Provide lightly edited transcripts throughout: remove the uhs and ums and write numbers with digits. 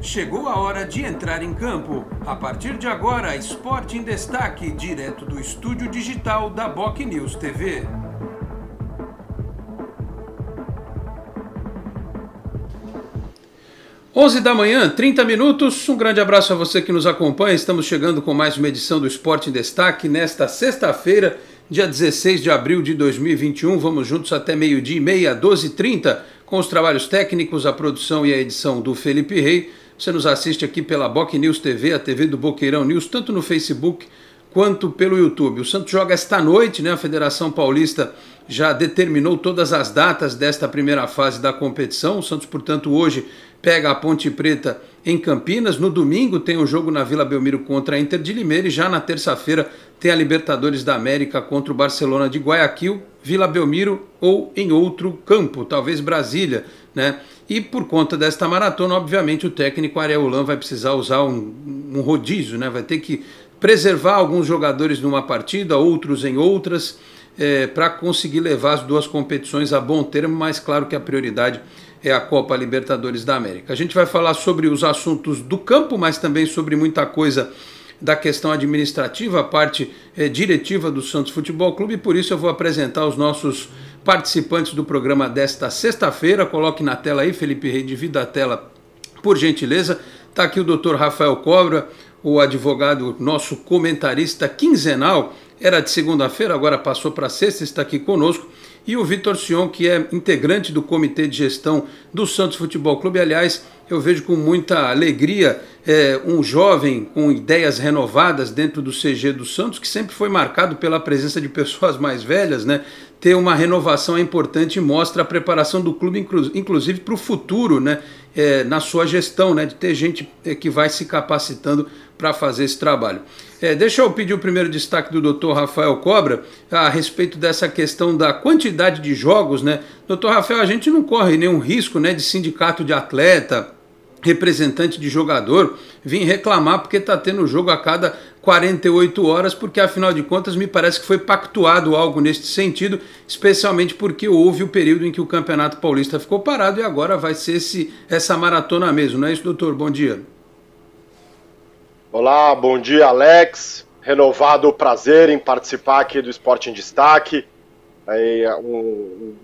Chegou a hora de entrar em campo. A partir de agora, Esporte em Destaque, direto do estúdio digital da BocNews TV. Onze da manhã, 30 minutos. Um grande abraço a você que nos acompanha. Estamos chegando com mais uma edição do Esporte em Destaque nesta sexta-feira, dia 16 de abril de 2021. Vamos juntos até meio-dia e meia, 12h30, com os trabalhos técnicos, a produção e a edição do Felipe Rei. Você nos assiste aqui pela BocNews TV, a TV do Boqueirão News, tanto no Facebook quanto pelo YouTube. O Santos joga esta noite, né? A Federação Paulista já determinou todas as datas desta primeira fase da competição. O Santos, portanto, hoje pega a Ponte Preta em Campinas. No domingo tem um jogo na Vila Belmiro contra a Inter de Limeira e já na terça-feira tem a Libertadores da América contra o Barcelona de Guayaquil, Vila Belmiro ou em outro campo, talvez Brasília, né? E por conta desta maratona, obviamente, o técnico Ariel Holan vai precisar usar um rodízio, né? Vai ter que preservar alguns jogadores numa partida, outros em outras, para conseguir levar as duas competições a bom termo, mas claro que a prioridade é a Copa Libertadores da América. A gente vai falar sobre os assuntos do campo, mas também sobre muita coisa da questão administrativa, a parte diretiva do Santos Futebol Clube, e por isso eu vou apresentar os nossos participantes do programa desta sexta-feira. Coloque na tela aí, Felipe Rei, divida a tela, por gentileza. Está aqui o Dr. Rafael Cobra, o advogado, nosso comentarista quinzenal, era de segunda-feira, agora passou para sexta, está aqui conosco. E o Vitor Sion, que é integrante do Comitê de Gestão do Santos Futebol Clube. Aliás, eu vejo com muita alegria um jovem com ideias renovadas dentro do CG do Santos, que sempre foi marcado pela presença de pessoas mais velhas, né? Ter uma renovação é importante e mostra a preparação do clube, inclusive para o futuro, né? Na sua gestão, né? De ter gente que vai se capacitando para fazer esse trabalho. Deixa eu pedir o primeiro destaque do Dr. Rafael Cobra a respeito dessa questão da quantidade de jogos, né? Dr. Rafael, a gente não corre nenhum risco, né, de sindicato de atleta, representante de jogador, vir reclamar porque está tendo jogo a cada 48 horas, porque afinal de contas me parece que foi pactuado algo neste sentido, especialmente porque houve o período em que o Campeonato Paulista ficou parado e agora vai ser essa maratona mesmo, não é isso, doutor? Bom dia. Olá, bom dia, Alex. Renovado o prazer em participar aqui do Esporte em Destaque.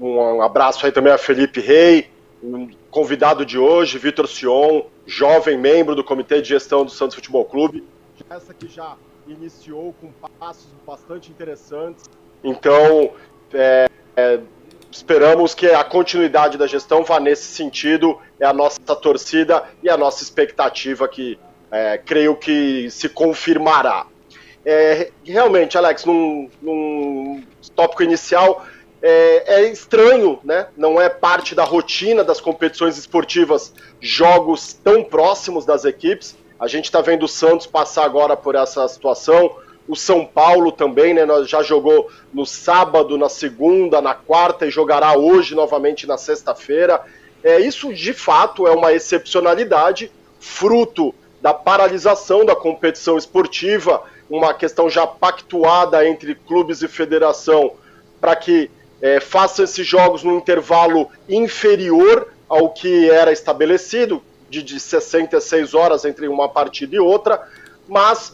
Um abraço aí também a Felipe Rei, um convidado de hoje, Vitor Sion, jovem membro do Comitê de Gestão do Santos Futebol Clube. Essa que já iniciou com passos bastante interessantes. Então, esperamos que a continuidade da gestão vá nesse sentido. É a nossa torcida e a nossa expectativa que creio que se confirmará. Realmente, Alex, num tópico inicial, é estranho, né? Não é parte da rotina das competições esportivas jogos tão próximos das equipes. A gente está vendo o Santos passar agora por essa situação, o São Paulo também, né? Já jogou no sábado, na segunda, na quarta e jogará hoje novamente na sexta-feira. Isso, de fato, é uma excepcionalidade, fruto da paralisação da competição esportiva, uma questão já pactuada entre clubes e federação para que façam esses jogos num intervalo inferior ao que era estabelecido, de 66 horas entre uma partida e outra, mas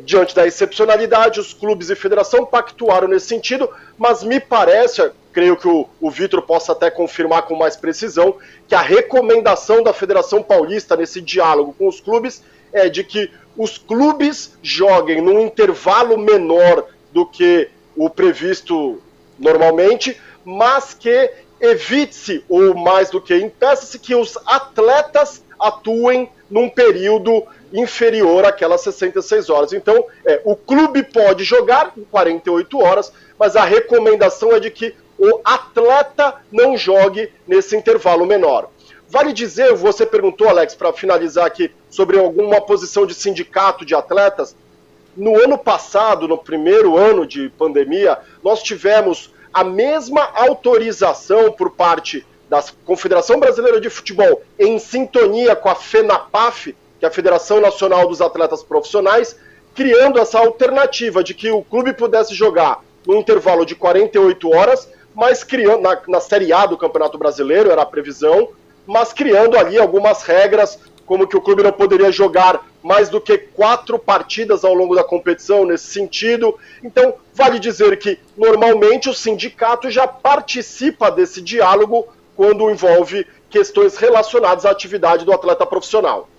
diante da excepcionalidade, os clubes e federação pactuaram nesse sentido, mas me parece, creio que o Vitor possa até confirmar com mais precisão, que a recomendação da Federação Paulista nesse diálogo com os clubes é de que os clubes joguem num intervalo menor do que o previsto normalmente, mas que evite-se, ou mais do que impeça-se, que os atletas atuem num período inferior àquelas 66 horas. Então, o clube pode jogar em 48 horas, mas a recomendação é de que o atleta não jogue nesse intervalo menor. Vale dizer, você perguntou, Alex, para finalizar aqui, sobre alguma posição de sindicato de atletas. No ano passado, no primeiro ano de pandemia, nós tivemos a mesma autorização por parte da Confederação Brasileira de Futebol, em sintonia com a FENAPAF, que é a Federação Nacional dos Atletas Profissionais, criando essa alternativa de que o clube pudesse jogar no intervalo de 48 horas, mas criando, na Série A do Campeonato Brasileiro, era a previsão, mas criando ali algumas regras como que o clube não poderia jogar mais do que 4 partidas ao longo da competição nesse sentido. Então, vale dizer que, normalmente, o sindicato já participa desse diálogo quando envolve questões relacionadas à atividade do atleta profissional.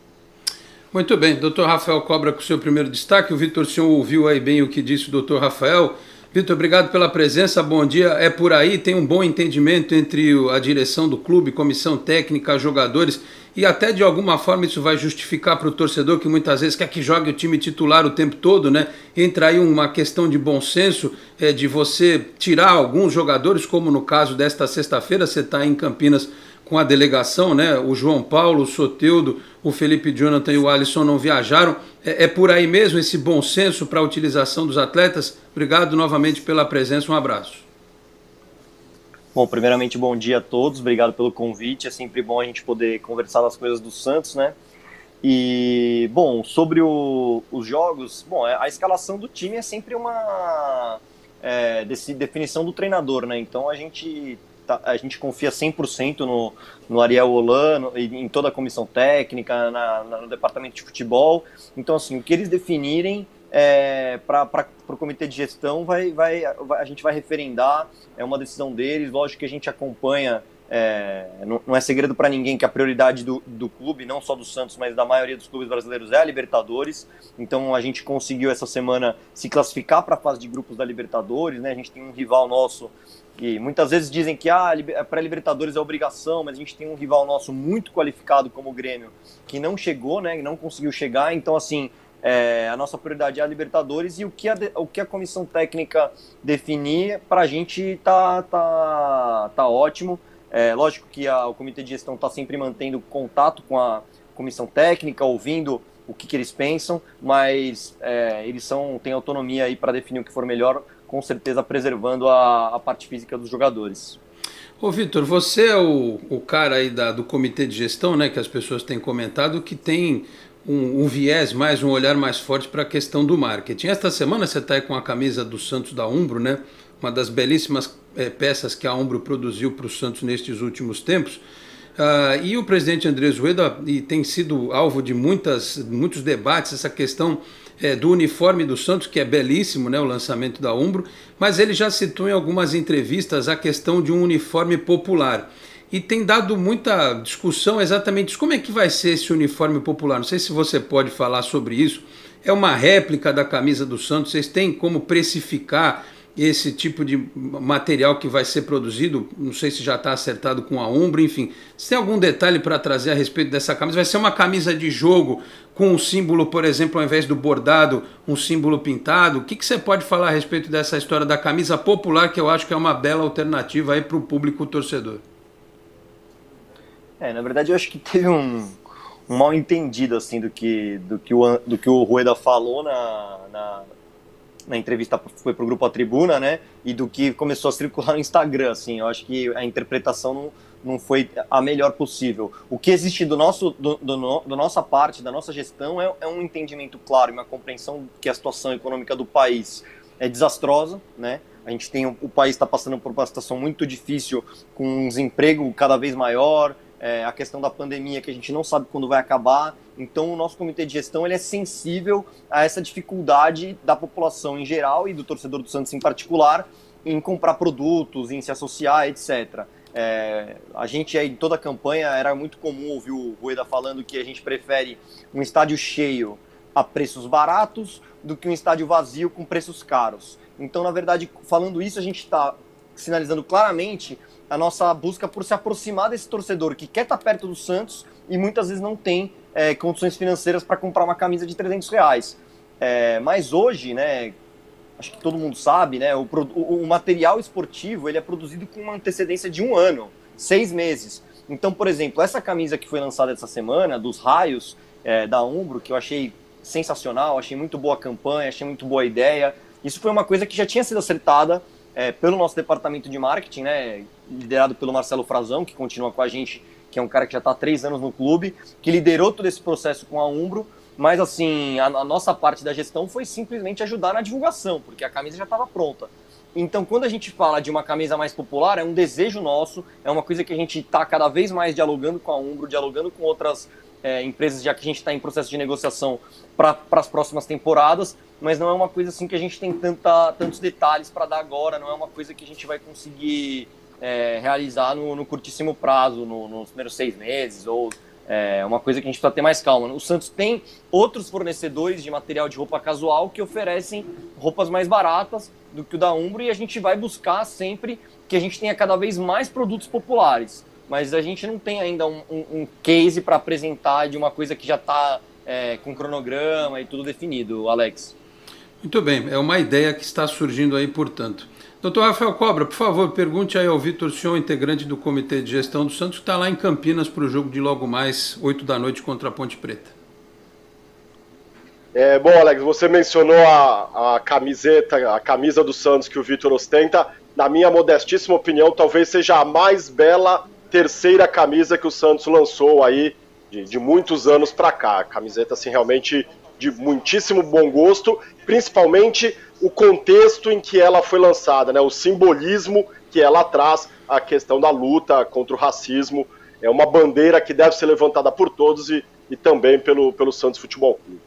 Muito bem, doutor Rafael Cobra com o seu primeiro destaque. O Vitor Sion ouviu aí bem o que disse o doutor Rafael. Vitor, obrigado pela presença, bom dia. É por aí, tem um bom entendimento entre a direção do clube, comissão técnica, jogadores, e até de alguma forma isso vai justificar para o torcedor que muitas vezes quer que jogue o time titular o tempo todo, né? Entra aí uma questão de bom senso, de você tirar alguns jogadores, como no caso desta sexta-feira, você está em Campinas com a delegação, né? O João Paulo, o Soteldo, o Felipe Jonathan e o Alisson não viajaram. É por aí mesmo esse bom senso para a utilização dos atletas? Obrigado novamente pela presença, um abraço. Bom, primeiramente, bom dia a todos, obrigado pelo convite, é sempre bom a gente poder conversar das coisas do Santos, né? E, bom, sobre os jogos, bom, a escalação do time é sempre uma definição do treinador, né? Então a gente confia 100% no Ariel Holan, em toda a comissão técnica, no departamento de futebol. Então, assim, o que eles definirem para o comitê de gestão a gente vai referendar, é uma decisão deles. Lógico que a gente acompanha, não é segredo para ninguém que a prioridade do clube, não só do Santos, mas da maioria dos clubes brasileiros, é a Libertadores. Então a gente conseguiu essa semana se classificar para a fase de grupos da Libertadores, né? A gente tem um rival nosso que muitas vezes dizem que a pré-Libertadores é obrigação, mas a gente tem um rival nosso muito qualificado como o Grêmio, que não chegou, né? Não conseguiu chegar. Então, assim, a nossa prioridade é a Libertadores, e o que a comissão técnica definir, para a gente tá ótimo. Lógico que o comitê de gestão está sempre mantendo contato com a comissão técnica, ouvindo o que eles pensam, mas eles têm autonomia aí para definir o que for melhor, com certeza preservando a parte física dos jogadores. Ô Vitor, você é o cara aí do comitê de gestão, né, que as pessoas têm comentado, que tem um viés mais, um olhar mais forte para a questão do marketing. Esta semana você está aí com a camisa do Santos da Umbro, né? Uma das belíssimas peças que a Umbro produziu para o Santos nestes últimos tempos. E o presidente Andrés Rueda tem sido alvo de muitos debates, essa questão do uniforme do Santos, que é belíssimo, né, o lançamento da Umbro, mas ele já citou em algumas entrevistas a questão de um uniforme popular. E tem dado muita discussão exatamente isso. Como é que vai ser esse uniforme popular? Não sei se você pode falar sobre isso. É uma réplica da camisa do Santos? Vocês têm como precificar esse tipo de material que vai ser produzido? Não sei se já está acertado com a Umbro, enfim. Você tem algum detalhe para trazer a respeito dessa camisa? Vai ser uma camisa de jogo com um símbolo, por exemplo, ao invés do bordado, um símbolo pintado? O que você pode falar a respeito dessa história da camisa popular, que eu acho que é uma bela alternativa aí para o público torcedor? Na verdade, eu acho que teve um mal entendido assim, do que o Rueda falou na entrevista que foi pro grupo A Tribuna, né? E do que começou a circular no Instagram, assim. Eu acho que a interpretação não foi a melhor possível. O que existe da nossa parte, da nossa gestão, é um entendimento claro e uma compreensão que a situação econômica do país é desastrosa, né? A gente o país está passando por uma situação muito difícil, com um desemprego cada vez maior, a questão da pandemia, que a gente não sabe quando vai acabar. Então o nosso comitê de gestão ele é sensível a essa dificuldade da população em geral e do torcedor do Santos em particular em comprar produtos, em se associar, etc. A gente em toda a campanha era muito comum ouvir o Rueda falando que a gente prefere um estádio cheio a preços baratos do que um estádio vazio com preços caros. Então, na verdade, falando isso, a gente está sinalizando claramente a nossa busca por se aproximar desse torcedor que quer estar perto do Santos e muitas vezes não tem condições financeiras para comprar uma camisa de R$300. Mas hoje, né, acho que todo mundo sabe, né, o material esportivo ele é produzido com uma antecedência de 1 ano, 6 meses. Então, por exemplo, essa camisa que foi lançada essa semana, dos raios da Umbro, que eu achei sensacional, achei muito boa a campanha, achei muito boa a ideia. Isso foi uma coisa que já tinha sido acertada pelo nosso departamento de marketing, né, liderado pelo Marcelo Frazão, que continua com a gente, que é um cara que já está há 3 anos no clube, que liderou todo esse processo com a Umbro, mas assim, a nossa parte da gestão foi simplesmente ajudar na divulgação, porque a camisa já estava pronta. Então, quando a gente fala de uma camisa mais popular, é um desejo nosso, é uma coisa que a gente está cada vez mais dialogando com a Umbro, dialogando com outras empresas, já que a gente está em processo de negociação para as próximas temporadas, mas não é uma coisa assim que a gente tem tantos detalhes para dar agora, não é uma coisa que a gente vai conseguir realizar no curtíssimo prazo, nos primeiros 6 meses, ou uma coisa que a gente precisa ter mais calma. O Santos tem outros fornecedores de material de roupa casual que oferecem roupas mais baratas do que o da Umbro, e a gente vai buscar sempre que a gente tenha cada vez mais produtos populares. Mas a gente não tem ainda um case para apresentar de uma coisa que já está com cronograma e tudo definido, Alex. Muito bem, é uma ideia que está surgindo aí, portanto. Doutor Rafael Cobra, por favor, pergunte aí ao Vitor, senhor integrante do Comitê de Gestão do Santos, que está lá em Campinas para o jogo de logo mais 8 da noite contra a Ponte Preta. Bom, Alex, você mencionou a camisa do Santos que o Vitor ostenta. Na minha modestíssima opinião, talvez seja a mais bela terceira camisa que o Santos lançou aí de muitos anos para cá. A camiseta, assim, realmente de muitíssimo bom gosto, principalmente o contexto em que ela foi lançada, né? O simbolismo que ela traz, a questão da luta contra o racismo. É uma bandeira que deve ser levantada por todos e também pelo Santos Futebol Clube.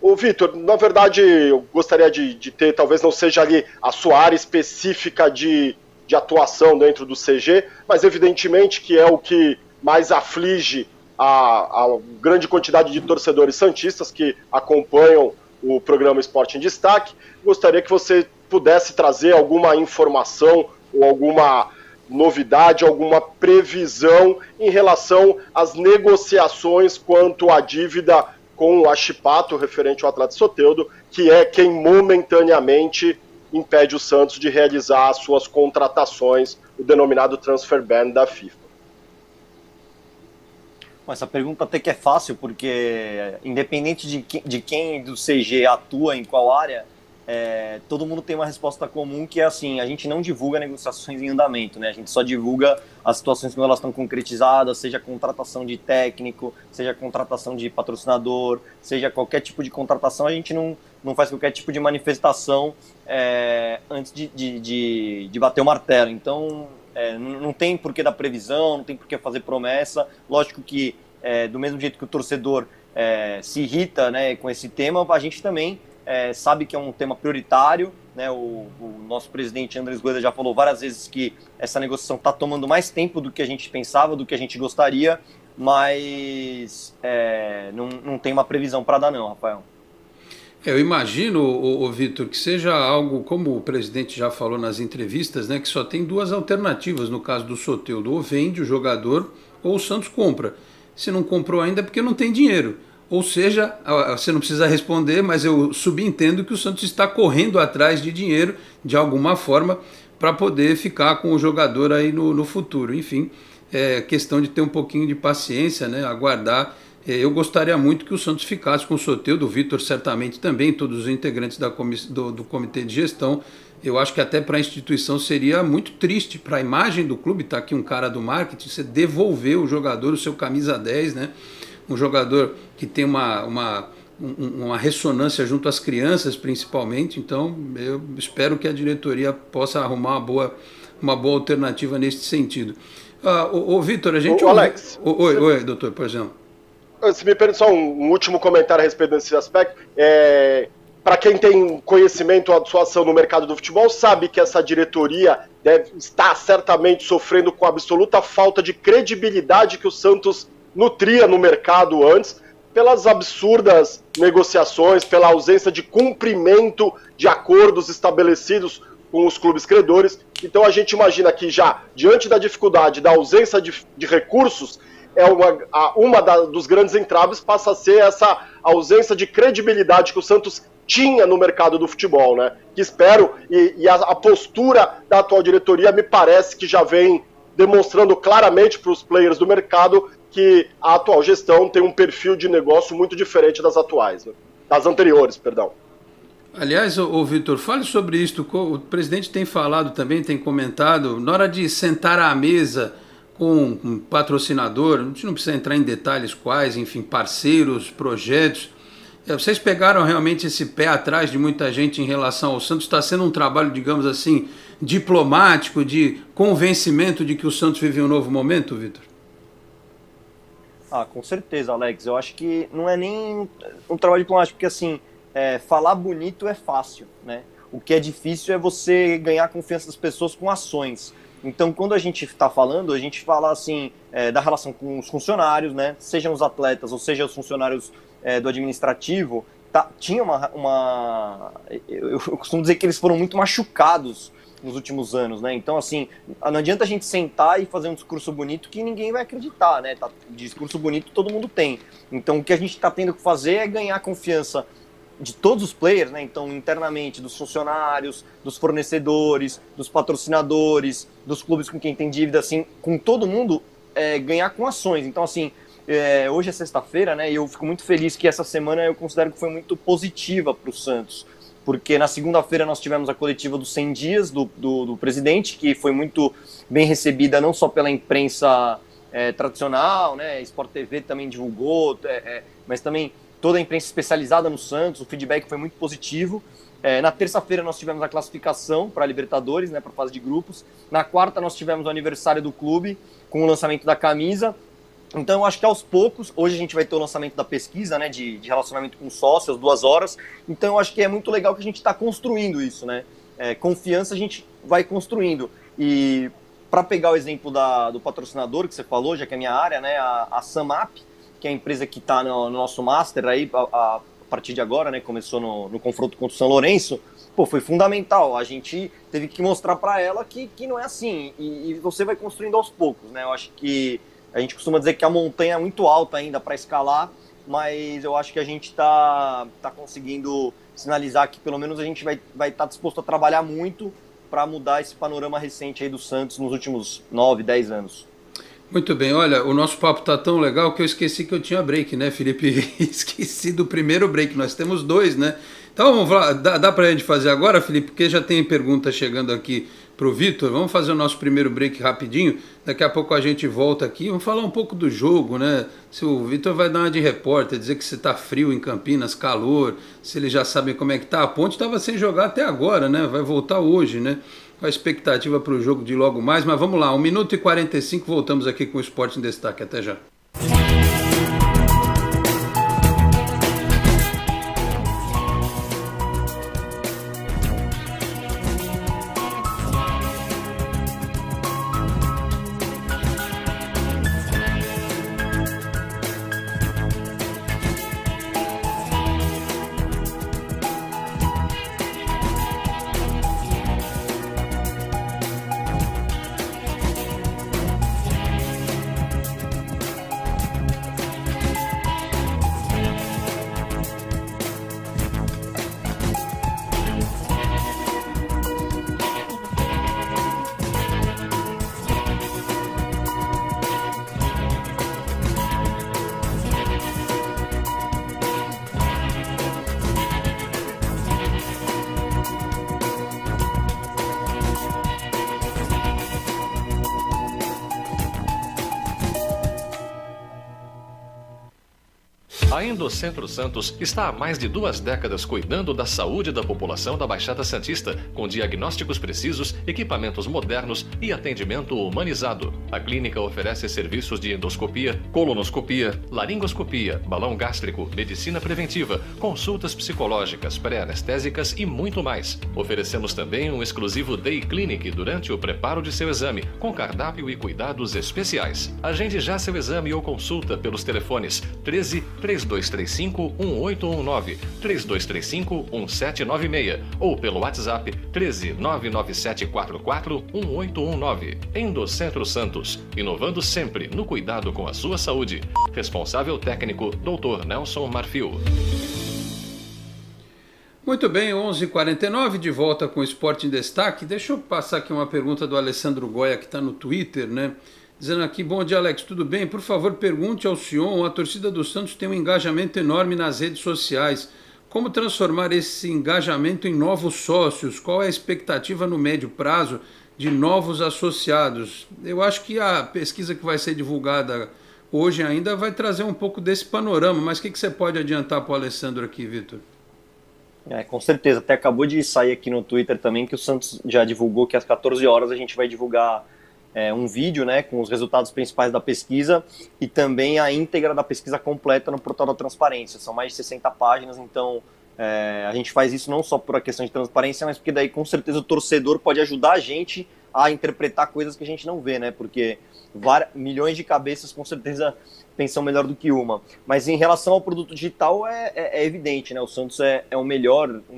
Ô Vitor, na verdade eu gostaria de ter, talvez não seja ali a sua área específica de atuação dentro do CG, mas evidentemente que é o que mais aflige a grande quantidade de torcedores santistas que acompanham o programa Esporte em Destaque. Gostaria que você pudesse trazer alguma informação ou alguma novidade, alguma previsão em relação às negociações quanto à dívida com o Achipato, referente ao Atlético Soteldo, que é quem momentaneamente impede o Santos de realizar as suas contratações, o denominado transfer ban da FIFA. Essa pergunta até que é fácil, porque independente de quem do CG atua em qual área, todo mundo tem uma resposta comum, que é assim: a gente não divulga negociações em andamento, né? A gente só divulga as situações quando elas estão concretizadas, seja contratação de técnico, seja contratação de patrocinador, seja qualquer tipo de contratação. A gente não faz qualquer tipo de manifestação antes de bater o martelo. Então, não tem por que dar previsão, não tem por que fazer promessa. Lógico que, do mesmo jeito que o torcedor se irrita, né, com esse tema, a gente também sabe que é um tema prioritário, né? O nosso presidente Andrés Gueda já falou várias vezes que essa negociação está tomando mais tempo do que a gente pensava, do que a gente gostaria, mas não tem uma previsão para dar não, Rafael. Eu imagino, Vitor, que seja algo, como o presidente já falou nas entrevistas, né, que só tem 2 alternativas no caso do Soteldo: ou vende o jogador ou o Santos compra. Se não comprou ainda é porque não tem dinheiro. Ou seja, você não precisa responder, mas eu subentendo que o Santos está correndo atrás de dinheiro de alguma forma para poder ficar com o jogador aí no futuro. Enfim, é questão de ter um pouquinho de paciência, né, aguardar. Eu gostaria muito que o Santos ficasse com o Soteldo, o Vitor certamente também, todos os integrantes do Comitê de Gestão. Eu acho que até para a instituição seria muito triste, para a imagem do clube, está aqui um cara do marketing, você devolver o jogador, o seu camisa 10, né? Um jogador que tem uma ressonância junto às crianças, principalmente. Então, eu espero que a diretoria possa arrumar uma boa alternativa nesse sentido. Vitor, a gente... Alex... Oi, doutor, por exemplo. Se me permite só um último comentário a respeito desse aspecto. Para quem tem conhecimento da sua ação no mercado do futebol, sabe que essa diretoria deve estar certamente sofrendo com a absoluta falta de credibilidade que o Santos nutria no mercado antes, pelas absurdas negociações, pela ausência de cumprimento de acordos estabelecidos com os clubes credores. Então a gente imagina que já, diante da dificuldade, da ausência de recursos, dos grandes entraves passa a ser essa ausência de credibilidade que o Santos tinha no mercado do futebol, né? Que espero, e a postura da atual diretoria me parece que já vem demonstrando claramente para os players do mercado que a atual gestão tem um perfil de negócio muito diferente das atuais, né? Das anteriores, perdão. Aliás, Vitor, fale sobre isso. O presidente tem falado também, tem comentado, na hora de sentar à mesa com um patrocinador, a gente não precisa entrar em detalhes quais, enfim, parceiros, projetos. Vocês pegaram realmente esse pé atrás de muita gente em relação ao Santos? Está sendo um trabalho, digamos assim, diplomático, de convencimento de que o Santos vive um novo momento, Vitor? Com certeza, Alex. Eu acho que não é nem um trabalho diplomático, porque assim, falar bonito é fácil, né? O que é difícil é você ganhar a confiança das pessoas com ações. Então, quando a gente está falando, a gente fala assim, da relação com os funcionários, né? Sejam os atletas ou sejam os funcionários do administrativo, tinha eu costumo dizer que eles foram muito machucados nos últimos anos, né? Então, assim, não adianta a gente sentar e fazer um discurso bonito que ninguém vai acreditar, né? Discurso bonito todo mundo tem. Então, o que a gente está tendo que fazer é ganhar a confiança de todos os players, né? Então, internamente, dos funcionários, dos fornecedores, dos patrocinadores, dos clubes com quem tem dívida, assim, com todo mundo, ganhar com ações. Então, assim, hoje é sexta-feira, né? E eu fico muito feliz que essa semana eu considero que foi muito positiva para o Santos, porque na segunda-feira nós tivemos a coletiva dos 100 dias do presidente, que foi muito bem recebida não só pela imprensa tradicional, né? Sport TV também divulgou, mas também toda a imprensa especializada no Santos. O feedback foi muito positivo. Na terça-feira nós tivemos a classificação para a Libertadores, né, para a fase de grupos. Na quarta nós tivemos o aniversário do clube, com o lançamento da camisa. Então eu acho que aos poucos, hoje a gente vai ter o lançamento da pesquisa, né, de relacionamento com sócios, 2 horas. Então eu acho que é muito legal que a gente está construindo isso, né? Confiança a gente vai construindo. E para pegar o exemplo do patrocinador que você falou, já que é a minha área, né, a Samap, que é a empresa que está no nosso Master aí, a partir de agora, né, começou no confronto contra o São Lourenço, foi fundamental. A gente teve que mostrar para ela que não é assim, e você vai construindo aos poucos, né? Eu acho que a gente costuma dizer que a montanha é muito alta ainda para escalar, mas eu acho que a gente está conseguindo sinalizar que pelo menos a gente vai estar disposto a trabalhar muito para mudar esse panorama recente aí do Santos nos últimos 9, 10 anos. Muito bem, olha, o nosso papo tá tão legal que eu esqueci que eu tinha break, né, Felipe? Esqueci do primeiro break, nós temos 2, né? Então vamos lá, dá pra gente fazer agora, Felipe, porque já tem pergunta chegando aqui pro Vitor. Vamos fazer o nosso primeiro break rapidinho, daqui a pouco a gente volta aqui, vamos falar um pouco do jogo, né? Se o Vitor vai dar uma de repórter, dizer que se tá frio em Campinas, calor, se eles já sabem como é que tá. A Ponte estava sem jogar até agora, né? Vai voltar hoje, né? A expectativa para o jogo de logo mais, mas vamos lá, 1 minuto e 45, voltamos aqui com o Esporte em Destaque, até já. A Endocentro Santos está há mais de 2 décadas cuidando da saúde da população da Baixada Santista, com diagnósticos precisos, equipamentos modernos e atendimento humanizado. A clínica oferece serviços de endoscopia, colonoscopia, laringoscopia, balão gástrico, medicina preventiva, consultas psicológicas, pré-anestésicas e muito mais. Oferecemos também um exclusivo Day Clinic durante o preparo de seu exame, com cardápio e cuidados especiais. Agende já seu exame ou consulta pelos telefones 13 3235 1819, 3235 1796 ou pelo WhatsApp 13 99744 1819. Endocentro Santos, inovando sempre no cuidado com a sua saúde. Responsável técnico Dr. Nelson Marfil. Muito bem, 11h49, de volta com o Esporte em Destaque. Deixa eu passar aqui uma pergunta do Alessandro Goya, que está no Twitter, né? Dizendo aqui, bom dia, Alex, tudo bem? Por favor, pergunte ao Sion, a torcida do Santos tem um engajamento enorme nas redes sociais. Como transformar esse engajamento em novos sócios? Qual é a expectativa no médio prazo de novos associados? Eu acho que a pesquisa que vai ser divulgada hoje ainda vai trazer um pouco desse panorama, mas o que você pode adiantar para o Alessandro aqui, Vitor? Com certeza, até acabou de sair aqui no Twitter também que o Santos já divulgou que às 14 horas a gente vai divulgar um vídeo, né, com os resultados principais da pesquisa e também a íntegra da pesquisa completa no portal da transparência. São mais de 60 páginas, então a gente faz isso não só por a questão de transparência, mas porque daí com certeza o torcedor pode ajudar a gente a interpretar coisas que a gente não vê, né, porque milhões de cabeças com certeza pensam melhor do que uma. Mas em relação ao produto digital é evidente, né, o Santos é um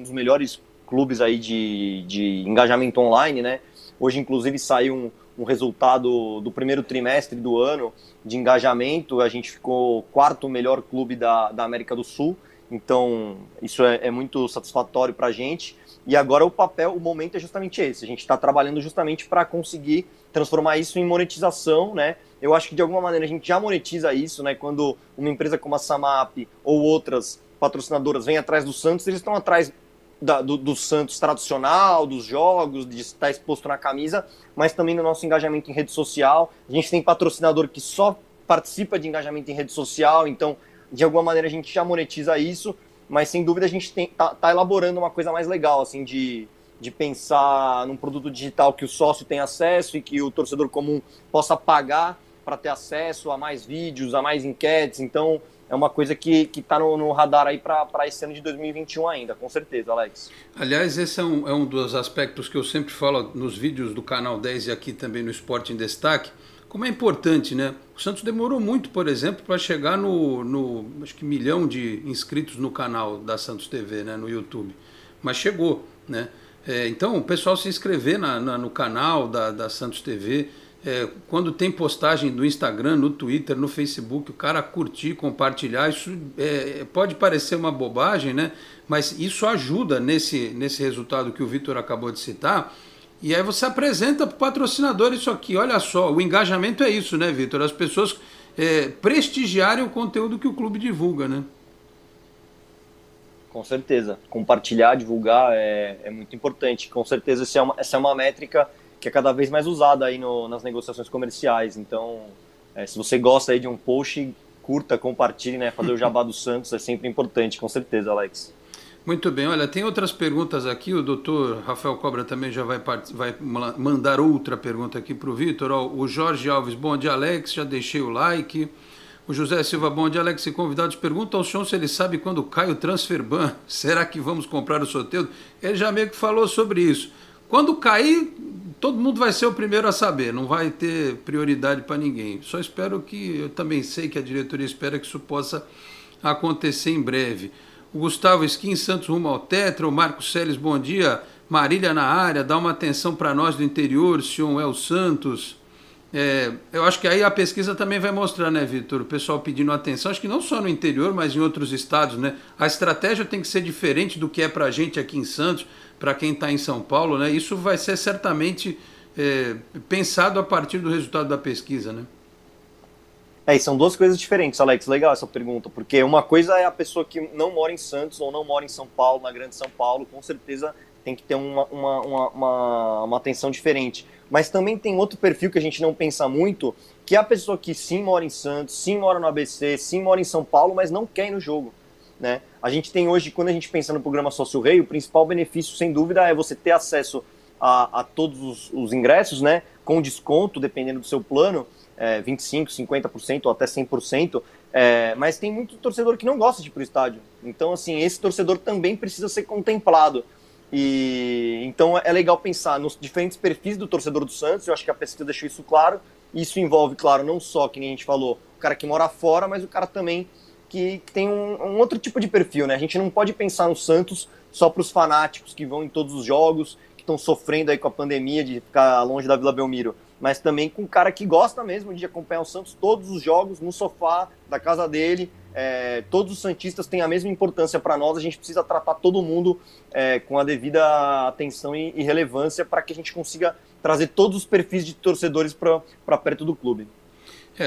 dos melhores clubes aí de engajamento online, né. Hoje, inclusive, saiu um resultado do primeiro trimestre do ano de engajamento. A gente ficou quarto melhor clube da América do Sul. Então, isso é muito satisfatório para a gente. E agora o momento é justamente esse. A gente está trabalhando justamente para conseguir transformar isso em monetização, né? Eu acho que, de alguma maneira, a gente já monetiza isso, né? Quando uma empresa como a Samap ou outras patrocinadoras vêm atrás do Santos, eles estão atrás do Santos tradicional, dos jogos, de estar exposto na camisa, mas também no nosso engajamento em rede social. A gente tem patrocinador que só participa de engajamento em rede social, então, de alguma maneira, a gente já monetiza isso, mas, sem dúvida, a gente tá elaborando uma coisa mais legal, assim, de pensar num produto digital que o sócio tem acesso e que o torcedor comum possa pagar para ter acesso a mais vídeos, a mais enquetes. Então, é uma coisa que está no radar aí para esse ano de 2021 ainda, com certeza, Alex. Aliás, esse é um dos aspectos que eu sempre falo nos vídeos do Canal 10 e aqui também no Esporte em Destaque, como é importante, né? O Santos demorou muito, por exemplo, para chegar no acho que 1 milhão de inscritos no canal da Santos TV, né, no YouTube. Mas chegou, né? Então, o pessoal se inscrever no canal da Santos TV, quando tem postagem no Instagram, no Twitter, no Facebook, o cara curtir, compartilhar, isso pode parecer uma bobagem, né? Mas isso ajuda nesse resultado que o Vitor acabou de citar. E aí você apresenta para o patrocinador isso aqui. Olha só, o engajamento é isso, né, Vitor? As pessoas prestigiarem o conteúdo que o clube divulga, né? Com certeza. Compartilhar, divulgar é muito importante. Com certeza essa é uma métrica que é cada vez mais usada aí nas negociações comerciais. Então, se você gosta aí de um post, curta, compartilhe, né? Fazer o jabá do Santos é sempre importante, com certeza, Alex. Muito bem, olha, tem outras perguntas aqui, o doutor Rafael Cobra também já vai mandar outra pergunta aqui para o Vitor. O Jorge Alves, bom dia, Alex, já deixei o like. O José Silva, bom dia, Alex, e convidados, pergunta ao senhor se ele sabe quando cai o transfer ban. Será que vamos comprar o Soteldo? Ele já meio que falou sobre isso. Quando cair, todo mundo vai ser o primeiro a saber, não vai ter prioridade para ninguém. Só espero eu também sei que a diretoria espera que isso possa acontecer em breve. O Gustavo Skin, Santos rumo ao Tetra. O Marcos Celes, bom dia. Marília na área, dá uma atenção para nós do interior, senhor El Santos. Eu acho que aí a pesquisa também vai mostrar, né, Vitor? O pessoal pedindo atenção, acho que não só no interior, mas em outros estados, né? A estratégia tem que ser diferente do que é para a gente aqui em Santos, para quem está em São Paulo, né? Isso vai ser certamente pensado a partir do resultado da pesquisa, né? E são duas coisas diferentes, Alex. Legal essa pergunta, porque uma coisa é a pessoa que não mora em Santos ou não mora em São Paulo, na Grande São Paulo, com certeza tem que ter uma atenção diferente. Mas também tem outro perfil que a gente não pensa muito, que é a pessoa que sim mora em Santos, sim mora no ABC, sim mora em São Paulo, mas não quer ir no jogo, né? A gente tem hoje, quando a gente pensa no programa Sócio Rei, o principal benefício, sem dúvida, é você ter acesso a todos os ingressos, né? Com desconto, dependendo do seu plano, 25%, 50% ou até 100%, mas tem muito torcedor que não gosta de ir para o estádio. Então, assim, esse torcedor também precisa ser contemplado. E então é legal pensar nos diferentes perfis do torcedor do Santos. Eu acho que a pesquisa deixou isso claro. Isso envolve, claro, não só, que nem a gente falou, o cara que mora fora, mas o cara também que tem um outro tipo de perfil, né? A gente não pode pensar no Santos só para os fanáticos que vão em todos os jogos, que estão sofrendo aí com a pandemia de ficar longe da Vila Belmiro, mas também com um cara que gosta mesmo de acompanhar o Santos todos os jogos no sofá da casa dele. Todos os santistas têm a mesma importância para nós. A gente precisa tratar todo mundo com a devida atenção e relevância para que a gente consiga trazer todos os perfis de torcedores para perto do clube.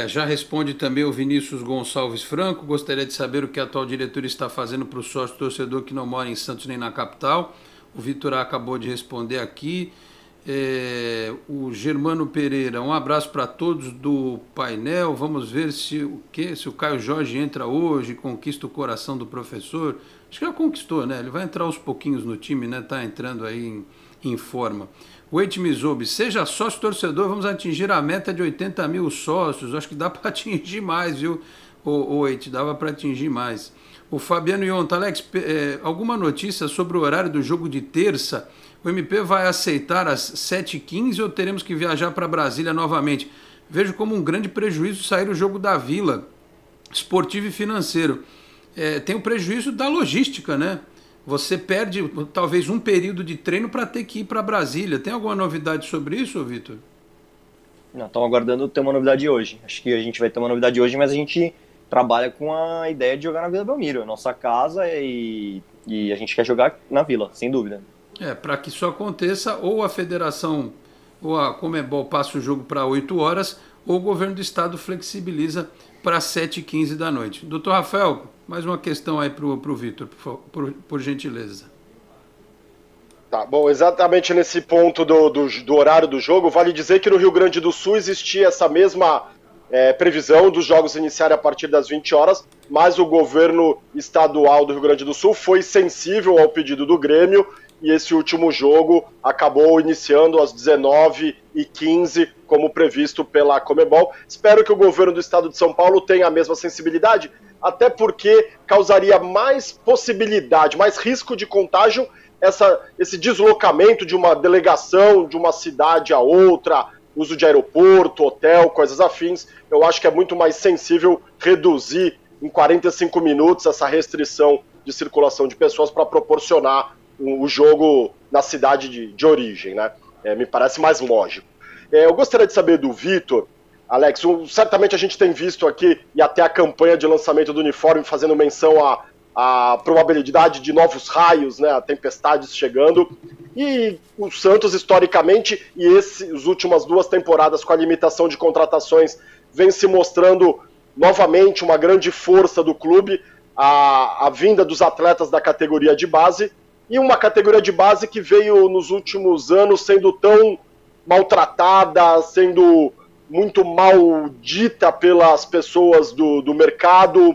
Já responde também o Vinícius Gonçalves Franco. Gostaria de saber o que a atual diretoria está fazendo para o sócio torcedor que não mora em Santos nem na capital. O Vitor acabou de responder aqui. O Germano Pereira, um abraço para todos do painel. Vamos ver se o Caio Jorge entra hoje, conquista o coração do professor. Acho que já conquistou, né? Ele vai entrar aos pouquinhos no time, né? Tá entrando aí em forma. O Eite Mizobi, seja sócio torcedor, vamos atingir a meta de 80 mil sócios. Acho que dá para atingir mais, viu, o Eite? Dava para atingir mais. O Fabiano Yonta, Alex, alguma notícia sobre o horário do jogo de terça? O MP vai aceitar às 7h15 ou teremos que viajar para Brasília novamente? Vejo como um grande prejuízo sair o jogo da Vila, esportivo e financeiro. Tem o prejuízo da logística, né? Você perde talvez um período de treino para ter que ir para Brasília. Tem alguma novidade sobre isso, Vitor? Não, estamos aguardando ter uma novidade hoje. Acho que a gente vai ter uma novidade hoje, mas a gente trabalha com a ideia de jogar na Vila Belmiro, nossa casa, e a gente quer jogar na Vila, sem dúvida. Para que isso aconteça, ou a federação ou a Conmebol passa o jogo para 8 horas, ou o governo do estado flexibiliza para 7h15 da noite. Doutor Rafael, mais uma questão aí para o Vitor, por gentileza. Tá bom, exatamente nesse ponto do horário do jogo, vale dizer que no Rio Grande do Sul existia essa mesma previsão dos jogos iniciarem a partir das 20 horas, mas o governo estadual do Rio Grande do Sul foi sensível ao pedido do Grêmio e esse último jogo acabou iniciando às 19h15, como previsto pela Conmebol. Espero que o governo do estado de São Paulo tenha a mesma sensibilidade, até porque causaria mais possibilidade, mais risco de contágio esse deslocamento de uma delegação de uma cidade a outra, uso de aeroporto, hotel, coisas afins. Eu acho que é muito mais sensível reduzir em 45 minutos essa restrição de circulação de pessoas para proporcionar o jogo na cidade de origem, né? Me parece mais lógico. Eu gostaria de saber do Vitor, Alex, certamente a gente tem visto aqui, e até a campanha de lançamento do uniforme fazendo menção à probabilidade de novos raios, né, tempestades chegando, e o Santos historicamente, e as últimas 2 temporadas com a limitação de contratações, vem se mostrando novamente uma grande força do clube, a vinda dos atletas da categoria de base, e uma categoria de base que veio nos últimos anos sendo tão maltratada, sendo muito maldita pelas pessoas do mercado.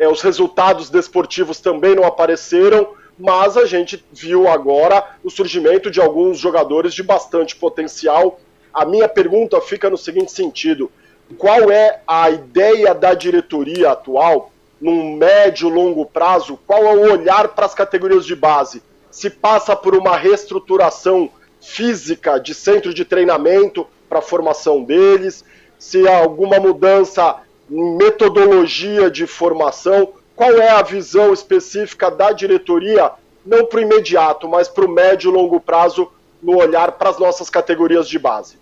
Os resultados desportivos também não apareceram, mas a gente viu agora o surgimento de alguns jogadores de bastante potencial. A minha pergunta fica no seguinte sentido: qual é a ideia da diretoria atual, num médio e longo prazo? Qual é o olhar para as categorias de base? Se passa por uma reestruturação física de centro de treinamento para a formação deles, se há alguma mudança em metodologia de formação, qual é a visão específica da diretoria, não para o imediato, mas para o médio e longo prazo, no olhar para as nossas categorias de base?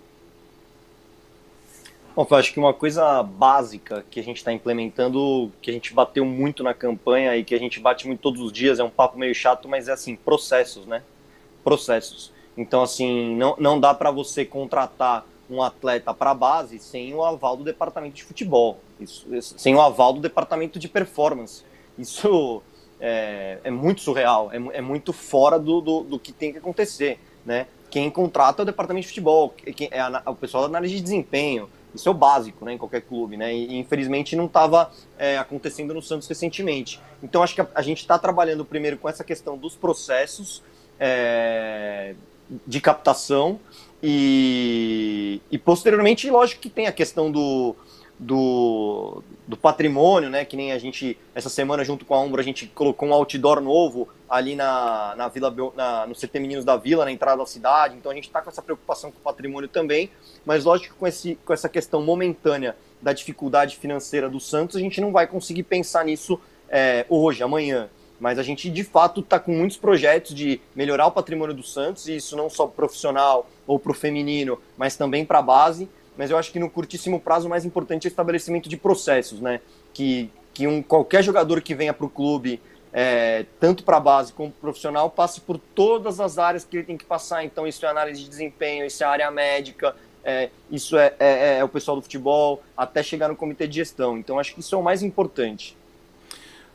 Bom, eu acho que uma coisa básica que a gente está implementando, que a gente bateu muito na campanha e que a gente bate muito todos os dias, é um papo meio chato, mas é assim, processos, né? Processos. Então, assim, não dá para você contratar um atleta para a base sem o aval do departamento de futebol, sem o aval do departamento de performance. Isso é muito surreal, é muito fora do que tem que acontecer, né? Quem contrata é o departamento de futebol, o pessoal da análise de desempenho. Isso é o básico, né, em qualquer clube, né? E infelizmente não estava acontecendo no Santos recentemente. Então acho que a gente está trabalhando primeiro com essa questão dos processos de captação e posteriormente, lógico que tem a questão do patrimônio, né? Que nem a gente, essa semana, junto com a Umbro, a gente colocou um outdoor novo ali na Vila, no CT Meninos da Vila, na entrada da cidade. Então a gente está com essa preocupação com o patrimônio também, mas lógico que com essa questão momentânea da dificuldade financeira do Santos, a gente não vai conseguir pensar nisso hoje, amanhã. Mas a gente, de fato, está com muitos projetos de melhorar o patrimônio do Santos, e isso não só para o profissional ou para o feminino, mas também para a base. Mas eu acho que no curtíssimo prazo o mais importante é o estabelecimento de processos, né? Que qualquer jogador que venha para o clube, tanto para a base como para o profissional, passe por todas as áreas que ele tem que passar. Então isso é análise de desempenho, isso é área médica, isso é o pessoal do futebol, até chegar no comitê de gestão. Então acho que isso é o mais importante.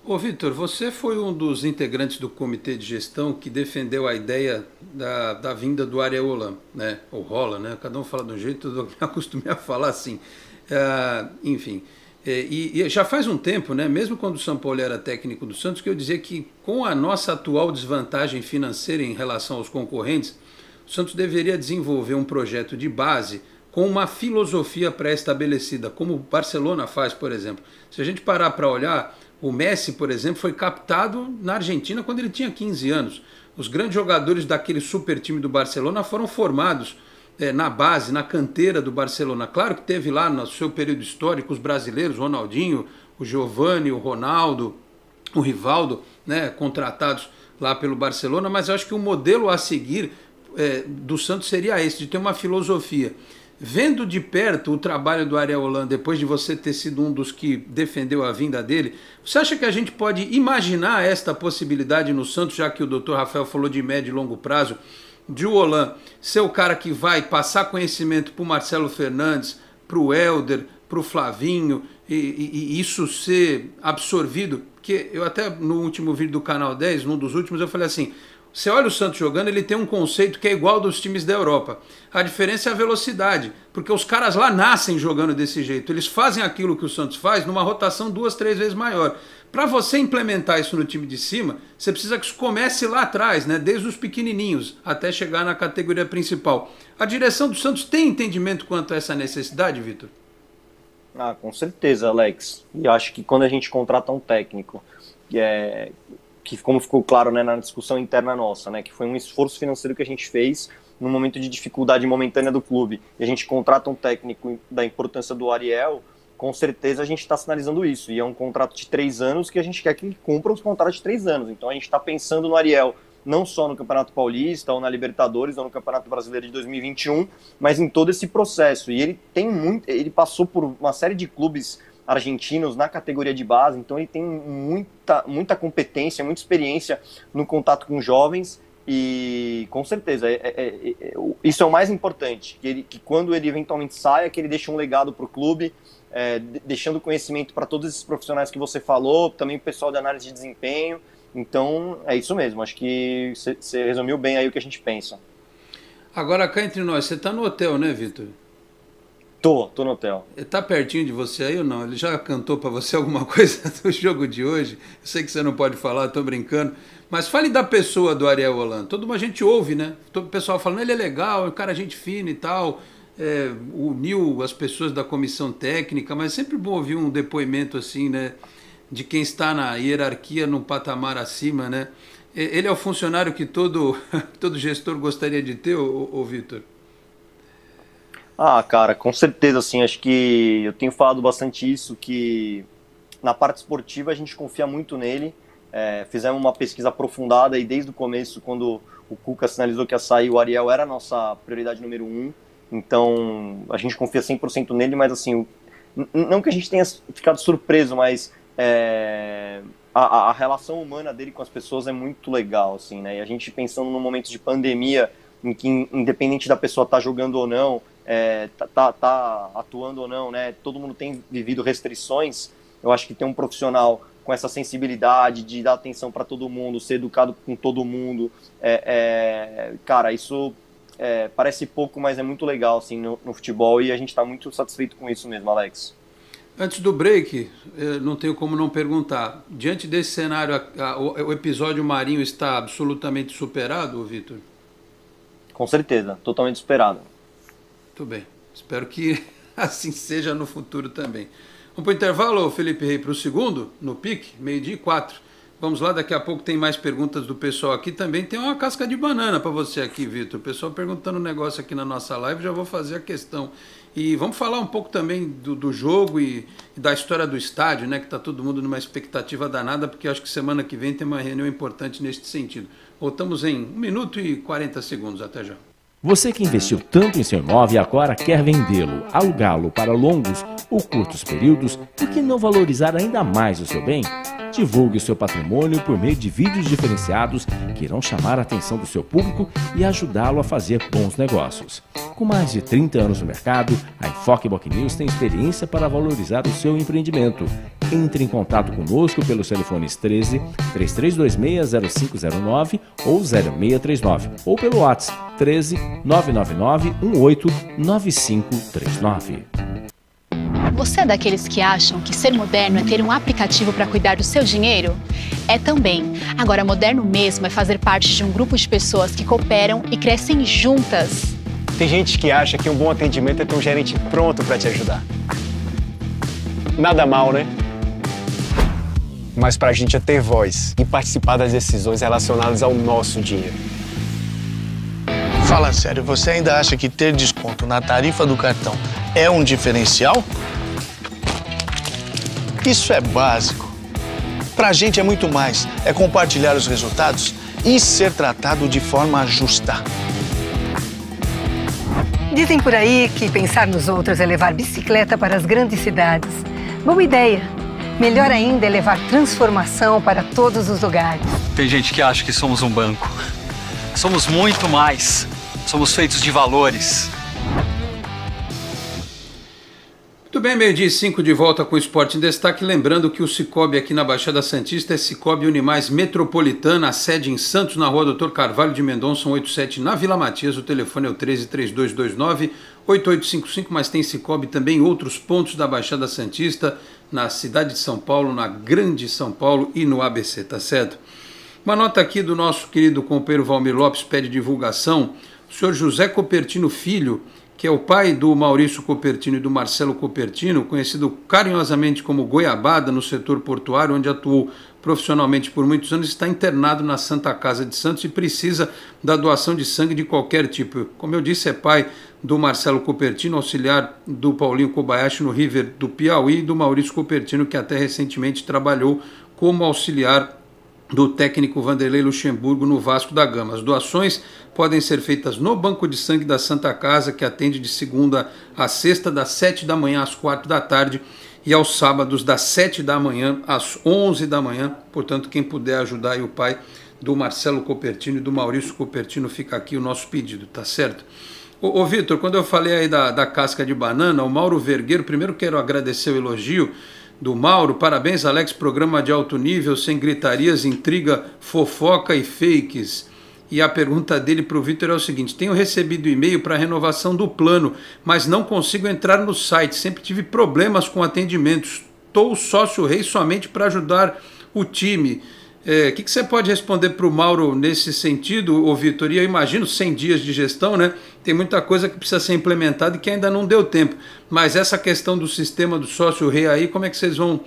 Ô Vitor, você foi um dos integrantes do comitê de gestão que defendeu a ideia da vinda do Areola, né? Ou Rola, né? Cada um fala de um jeito, eu me acostumei a falar assim. Enfim, e já faz um tempo, né? Mesmo quando o São Paulo era técnico do Santos, que eu dizia que com a nossa atual desvantagem financeira em relação aos concorrentes, o Santos deveria desenvolver um projeto de base com uma filosofia pré-estabelecida, como o Barcelona faz, por exemplo. Se a gente parar para olhar, o Messi, por exemplo, foi captado na Argentina quando ele tinha 15 anos. Os grandes jogadores daquele super time do Barcelona foram formados na base, na canteira do Barcelona. Claro que teve lá no seu período histórico os brasileiros, o Ronaldinho, o Giovani, o Ronaldo, o Rivaldo, né, contratados lá pelo Barcelona, mas eu acho que o modelo a seguir do Santos seria esse, de ter uma filosofia. Vendo de perto o trabalho do Ariel Holan, depois de você ter sido um dos que defendeu a vinda dele, você acha que a gente pode imaginar esta possibilidade no Santos, já que o Dr. Rafael falou de médio e longo prazo, de o Holan ser o cara que vai passar conhecimento para o Marcelo Fernandes, para o Helder, para o Flavinho, e isso ser absorvido? Porque eu até no último vídeo do Canal 10, num dos últimos, eu falei assim, você olha o Santos jogando, ele tem um conceito que é igual dos times da Europa. A diferença é a velocidade, porque os caras lá nascem jogando desse jeito. Eles fazem aquilo que o Santos faz numa rotação 2, 3 vezes maior. Para você implementar isso no time de cima, você precisa que isso comece lá atrás, né? Desde os pequenininhos até chegar na categoria principal. A direção do Santos tem entendimento quanto a essa necessidade, Vitor? Ah, com certeza, Alex. E acho que quando a gente contrata um técnico, que como ficou claro, né, na discussão interna nossa, né, que foi um esforço financeiro que a gente fez num momento de dificuldade momentânea do clube, e a gente contrata um técnico da importância do Ariel, com certeza a gente está sinalizando isso, e é um contrato de 3 anos que a gente quer que ele cumpra os contratos de 3 anos, então a gente está pensando no Ariel, não só no Campeonato Paulista, ou na Libertadores, ou no Campeonato Brasileiro de 2021, mas em todo esse processo, e ele passou por uma série de clubes argentinos na categoria de base, então ele tem muita competência, muita experiência no contato com jovens, e com certeza isso é o mais importante, que quando ele eventualmente saia, que ele deixe um legado para o clube, deixando conhecimento para todos esses profissionais que você falou, também o pessoal de análise de desempenho. Então é isso mesmo, acho que você resumiu bem aí o que a gente pensa. Agora cá entre nós, você está no hotel, né, Vitor? Tô no hotel. Ele tá pertinho de você aí ou não? Ele já cantou para você alguma coisa do jogo de hoje? Eu sei que você não pode falar, tô brincando. Mas fale da pessoa do Ariel Holan. Toda uma gente ouve, né? Todo o pessoal falando, ele é legal, é um cara gente fina e tal. Uniu as pessoas da comissão técnica, mas é sempre bom ouvir um depoimento assim, né? De quem está na hierarquia, num patamar acima, né? Ele é o funcionário que todo gestor gostaria de ter, ô Vitor? Ah, cara, com certeza, assim, acho que eu tenho falado bastante isso, que na parte esportiva a gente confia muito nele, fizemos uma pesquisa aprofundada e desde o começo, quando o Cuca sinalizou que ia sair, o Ariel era a nossa prioridade número 1, então a gente confia 100% nele, mas assim, não que a gente tenha ficado surpreso, mas a relação humana dele com as pessoas é muito legal, assim, né, e a gente pensando num momento de pandemia, em que independente da pessoa estar jogando ou não, tá atuando ou não, né? Todo mundo tem vivido restrições. Eu acho que ter um profissional com essa sensibilidade de dar atenção para todo mundo, ser educado com todo mundo, cara, isso parece pouco, mas é muito legal assim no futebol e a gente está muito satisfeito com isso mesmo, Alex. Antes do break, eu não tenho como não perguntar. Diante desse cenário, o episódio Marinho está absolutamente superado, Vitor? Com certeza, totalmente superado. Muito bem. Espero que assim seja no futuro também. Vamos para o intervalo, Felipe Rei, para o segundo, no pique, 12:04. Vamos lá, daqui a pouco tem mais perguntas do pessoal aqui. Também tem uma casca de banana para você aqui, Vitor. O pessoal perguntando um negócio aqui na nossa live, já vou fazer a questão. E vamos falar um pouco também do jogo e da história do estádio, né? Que está todo mundo numa expectativa danada, porque acho que semana que vem tem uma reunião importante neste sentido. Voltamos em 1 minuto e 40 segundos. Até já. Você que investiu tanto em seu imóvel e agora quer vendê-lo, alugá-lo para longos ou curtos períodos, por que não valorizar ainda mais o seu bem? Divulgue o seu patrimônio por meio de vídeos diferenciados que irão chamar a atenção do seu público e ajudá-lo a fazer bons negócios. Com mais de 30 anos no mercado, a Enfoque Boc News tem experiência para valorizar o seu empreendimento. Entre em contato conosco pelos telefones 13 3326 0509 ou 0639 ou pelo WhatsApp 13 999 18 9539. Você é daqueles que acham que ser moderno é ter um aplicativo para cuidar do seu dinheiro? É também. Agora, moderno mesmo é fazer parte de um grupo de pessoas que cooperam e crescem juntas. Tem gente que acha que um bom atendimento é ter um gerente pronto para te ajudar. Nada mal, né? Mas pra gente é ter voz e participar das decisões relacionadas ao nosso dinheiro. Fala sério, você ainda acha que ter desconto na tarifa do cartão é um diferencial? Isso é básico. Pra gente é muito mais. É compartilhar os resultados e ser tratado de forma justa. Dizem por aí que pensar nos outros é levar bicicleta para as grandes cidades. Boa ideia. Melhor ainda é levar transformação para todos os lugares. Tem gente que acha que somos um banco. Somos muito mais. Somos feitos de valores. Muito bem, 12:05 de volta com o Esporte em Destaque. Lembrando que o Cicobi aqui na Baixada Santista é Cicobi Unimais Metropolitana, a sede em Santos, na rua Doutor Carvalho de Mendonça, 187, na Vila Matias. O telefone é o 133229-8855, mas tem Cicobi também em outros pontos da Baixada Santista, na cidade de São Paulo, na Grande São Paulo e no ABC, tá certo? Uma nota aqui do nosso querido companheiro Valmir Lopes, pede divulgação. O senhor José Copertino Filho, que é o pai do Maurício Copertino e do Marcelo Copertino, conhecido carinhosamente como Goiabada, no setor portuário, onde atuou profissionalmente por muitos anos, está internado na Santa Casa de Santos e precisa da doação de sangue de qualquer tipo. Como eu disse, é pai do Marcelo Copertino, auxiliar do Paulinho Kobayashi no River do Piauí, e do Maurício Copertino, que até recentemente trabalhou como auxiliar do técnico Vanderlei Luxemburgo no Vasco da Gama. As doações podem ser feitas no Banco de Sangue da Santa Casa, que atende de segunda a sexta, das 7 da manhã às 4 da tarde, e aos sábados das 7 da manhã às 11 da manhã. Portanto, quem puder ajudar aí o pai do Marcelo Copertino e do Maurício Copertino, fica aqui o nosso pedido, tá certo? Ô Vitor, quando eu falei aí da casca de banana, o Mauro Vergueiro, primeiro quero agradecer o elogio do Mauro. Parabéns, Alex, programa de alto nível, sem gritarias, intriga, fofoca e fakes. E a pergunta dele para o Vitor é o seguinte: tenho recebido e-mail para renovação do plano, mas não consigo entrar no site, sempre tive problemas com atendimentos, estou sócio rei somente para ajudar o time. Que você pode responder para o Mauro nesse sentido, ô Vitor? E eu imagino 100 dias de gestão, né? Tem muita coisa que precisa ser implementada e que ainda não deu tempo. Mas essa questão do sistema do sócio rei aí, como é que vocês vão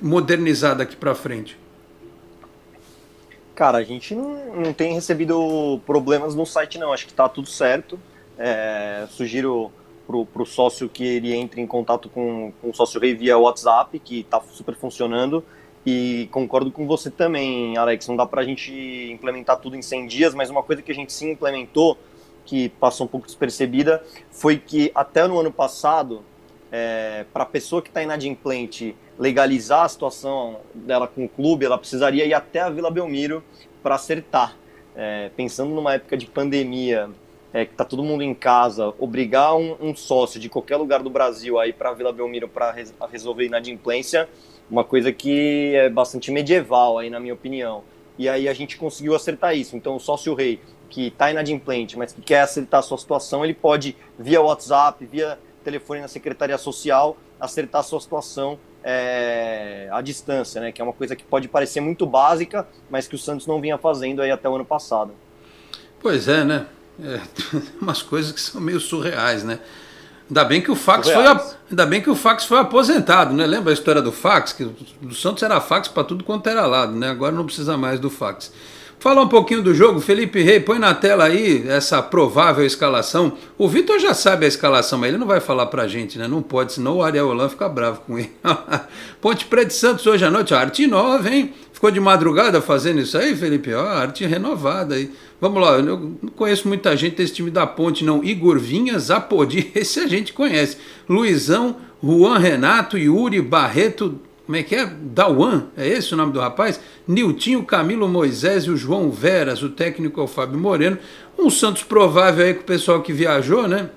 modernizar daqui para frente? Cara, a gente não tem recebido problemas no site, não. Acho que está tudo certo. Sugiro pro sócio que ele entre em contato com o sócio rei via WhatsApp, que está super funcionando. E concordo com você também, Alex, não dá pra gente implementar tudo em 100 dias, mas uma coisa que a gente sim implementou, que passou um pouco despercebida, foi que até no ano passado, para a pessoa que está inadimplente legalizar a situação dela com o clube, ela precisaria ir até a Vila Belmiro para acertar. Pensando numa época de pandemia, que está todo mundo em casa, obrigar um sócio de qualquer lugar do Brasil a ir para a Vila Belmiro para resolver inadimplência, uma coisa que é bastante medieval, aí, na minha opinião. E aí a gente conseguiu acertar isso. Então o sócio rei, que está inadimplente, mas que quer acertar a sua situação, ele pode, via WhatsApp, via telefone na Secretaria Social, acertar a sua situação à distância, né? Que é uma coisa que pode parecer muito básica, mas que o Santos não vinha fazendo aí até o ano passado. Pois é, né? Umas coisas que são meio surreais, né? Ainda bem que o fax foi aposentado, né? Lembra a história do fax? Que do Santos era fax para tudo quanto era lado, né? Agora não precisa mais do fax. Falar um pouquinho do jogo, Felipe Rei, põe na tela aí essa provável escalação. O Vitor já sabe a escalação, mas ele não vai falar pra gente, né? Não pode, senão o Ariel Holan fica bravo com ele. Ponte Preta e Santos hoje à noite, arte nova, hein? Ficou de madrugada fazendo isso aí, Felipe? Ó, arte renovada aí. Vamos lá, eu não conheço muita gente desse time da Ponte, não. Igor Vinhas, Apodi, esse a gente conhece. Luizão, Juan Renato, Yuri, Barreto, como é que é? Dauan, é esse o nome do rapaz? Niltinho, Camilo Moisés e o João Veras, o técnico é o Fábio Moreno. Um Santos provável aí com o pessoal que viajou, né?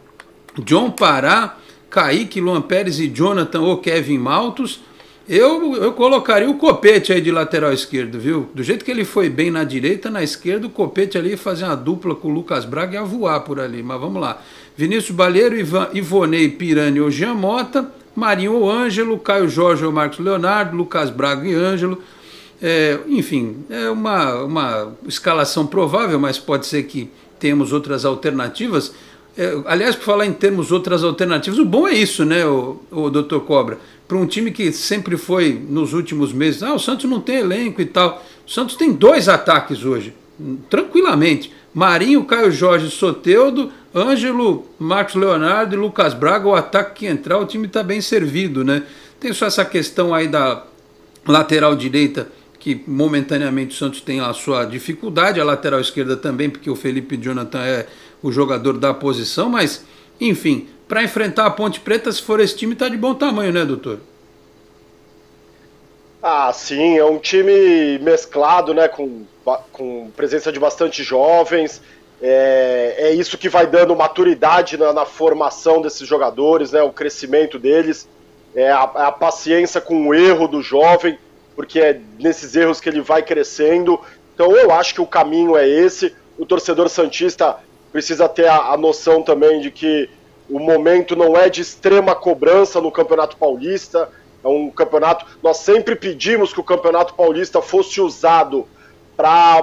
John Pará, Kaique, Luan Pérez e Jonathan ou Kevin Maltos. Eu colocaria o Copete aí de lateral esquerdo, viu? Do jeito que ele foi bem na direita, na esquerda, o Copete ali ia fazer uma dupla com o Lucas Braga e ia voar por ali. Mas vamos lá. Vinícius Balheiro, Ivonei, Pirani ou Jean Mota, Marinho ou Ângelo, Caio Jorge ou Marcos Leonardo, Lucas Braga e Ângelo. Enfim, é uma escalação provável, mas pode ser que tenhamos outras alternativas. Aliás, por falar em termos outras alternativas, o bom é isso, né, o Dr. Cobra? Para um time que sempre foi, nos últimos meses, o Santos não tem elenco e tal. O Santos tem 2 ataques hoje, tranquilamente. Marinho, Caio Jorge, Soteldo, Ângelo, Marcos Leonardo e Lucas Braga. O ataque que entrar, o time está bem servido, né? Tem só essa questão aí da lateral direita, que momentaneamente o Santos tem a sua dificuldade, a lateral esquerda também, porque o Felipe Jonathan é o jogador da posição, mas, enfim, para enfrentar a Ponte Preta, se for esse time, está de bom tamanho, né, doutor? Sim, é um time mesclado, né, com presença de bastante jovens, é isso que vai dando maturidade na formação desses jogadores, né, o crescimento deles, a paciência com o erro do jovem, porque é nesses erros que ele vai crescendo. Então eu acho que o caminho é esse. O torcedor santista precisa ter a noção também de que o momento não é de extrema cobrança no Campeonato Paulista. É um campeonato... Nós sempre pedimos que o Campeonato Paulista fosse usado para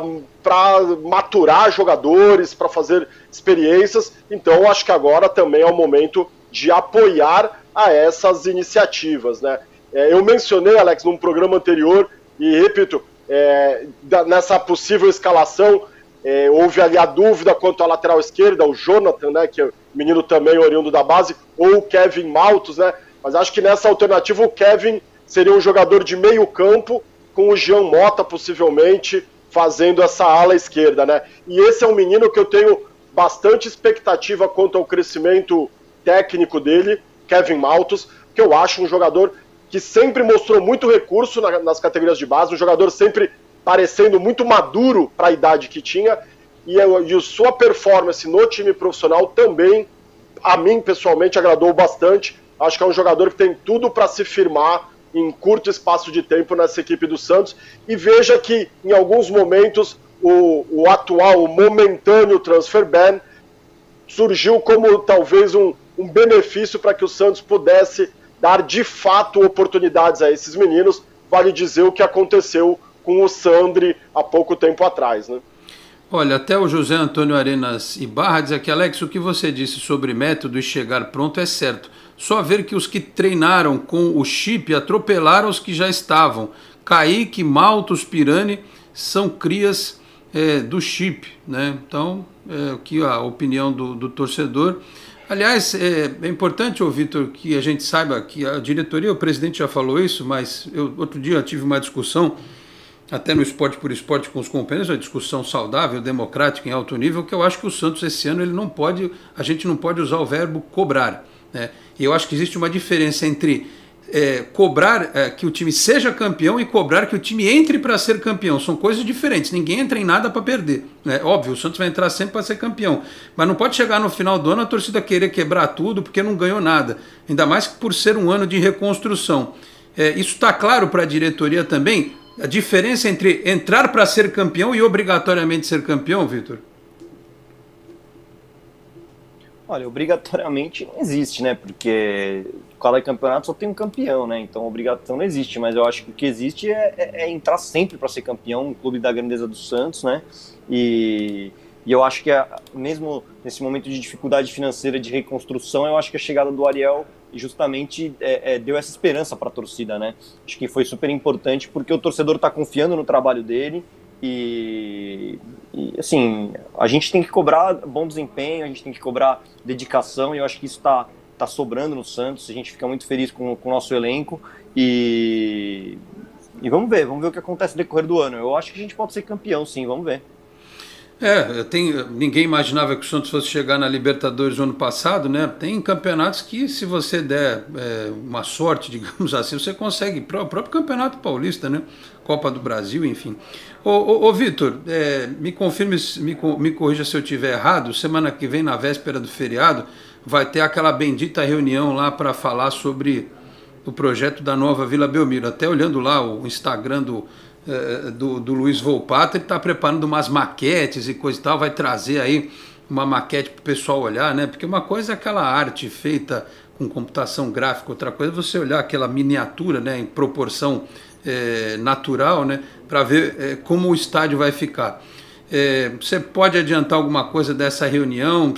maturar jogadores, para fazer experiências. Então eu acho que agora também é o momento de apoiar a essas iniciativas, né? Eu mencionei, Alex, num programa anterior, e repito, nessa possível escalação, houve ali a dúvida quanto à lateral esquerda, o Jonathan, né, que é menino também oriundo da base, ou o Kevin Maltos, né? Mas acho que nessa alternativa o Kevin seria um jogador de meio campo, com o Jean Mota possivelmente fazendo essa ala esquerda, né? E esse é um menino que eu tenho bastante expectativa quanto ao crescimento técnico dele, Kevin Maltos, que eu acho um jogador que sempre mostrou muito recurso nas categorias de base, um jogador sempre parecendo muito maduro para a idade que tinha, e sua performance no time profissional também, a mim pessoalmente, agradou bastante. Acho que é um jogador que tem tudo para se firmar em curto espaço de tempo nessa equipe do Santos, e veja que em alguns momentos o atual, o momentâneo transfer ban surgiu como talvez um benefício para que o Santos pudesse dar de fato oportunidades a esses meninos. Vale dizer o que aconteceu com o Sandri há pouco tempo atrás, né? Olha, até o José Antônio Arenas Ibarra diz aqui: Alex, o que você disse sobre método e chegar pronto é certo. Só ver que os que treinaram com o chip atropelaram os que já estavam. Kaique, Maltos, Pirani são crias do chip, né? Então, aqui a opinião do torcedor. Aliás, é importante, Vitor, que a gente saiba que a diretoria, o presidente já falou isso, mas outro dia eu tive uma discussão, até no Esporte por Esporte com os companheiros, uma discussão saudável, democrática, em alto nível, que eu acho que o Santos esse ano a gente não pode usar o verbo cobrar, né? E eu acho que existe uma diferença entre cobrar que o time seja campeão e cobrar que o time entre para ser campeão. São coisas diferentes. Ninguém entra em nada para perder, né? Óbvio, o Santos vai entrar sempre para ser campeão, mas não pode chegar no final do ano a torcida querer quebrar tudo porque não ganhou nada, ainda mais que por ser um ano de reconstrução. Isso está claro para a diretoria também? A diferença entre entrar para ser campeão e obrigatoriamente ser campeão, Vitor? Olha, obrigatoriamente não existe, né? Porque cada campeonato só tem um campeão, né? Então obrigação não existe, mas eu acho que o que existe é entrar sempre para ser campeão, um clube da grandeza do Santos, né? E eu acho que mesmo nesse momento de dificuldade financeira, de reconstrução, eu acho que a chegada do Ariel justamente deu essa esperança para a torcida, né? Acho que foi super importante porque o torcedor está confiando no trabalho dele. E assim, a gente tem que cobrar bom desempenho, a gente tem que cobrar dedicação, e eu acho que isso tá sobrando no Santos. A gente fica muito feliz com o nosso elenco e vamos ver o que acontece no decorrer do ano. Eu acho que a gente pode ser campeão, sim, vamos ver. Ninguém imaginava que o Santos fosse chegar na Libertadores no ano passado, né? Tem campeonatos que, se você der uma sorte, digamos assim, você consegue. O próprio Campeonato Paulista, né? Copa do Brasil, enfim. Ô Vitor, me confirme, me corrija se eu estiver errado. Semana que vem, na véspera do feriado, vai ter aquela bendita reunião lá para falar sobre o projeto da nova Vila Belmiro. Até olhando lá o Instagram do Luiz Volpato, ele está preparando umas maquetes e coisa e tal, vai trazer aí uma maquete para o pessoal olhar, né? Porque uma coisa é aquela arte feita com computação gráfica, outra coisa é você olhar aquela miniatura, né, em proporção natural, né, para ver como o estádio vai ficar. Você pode adiantar alguma coisa dessa reunião?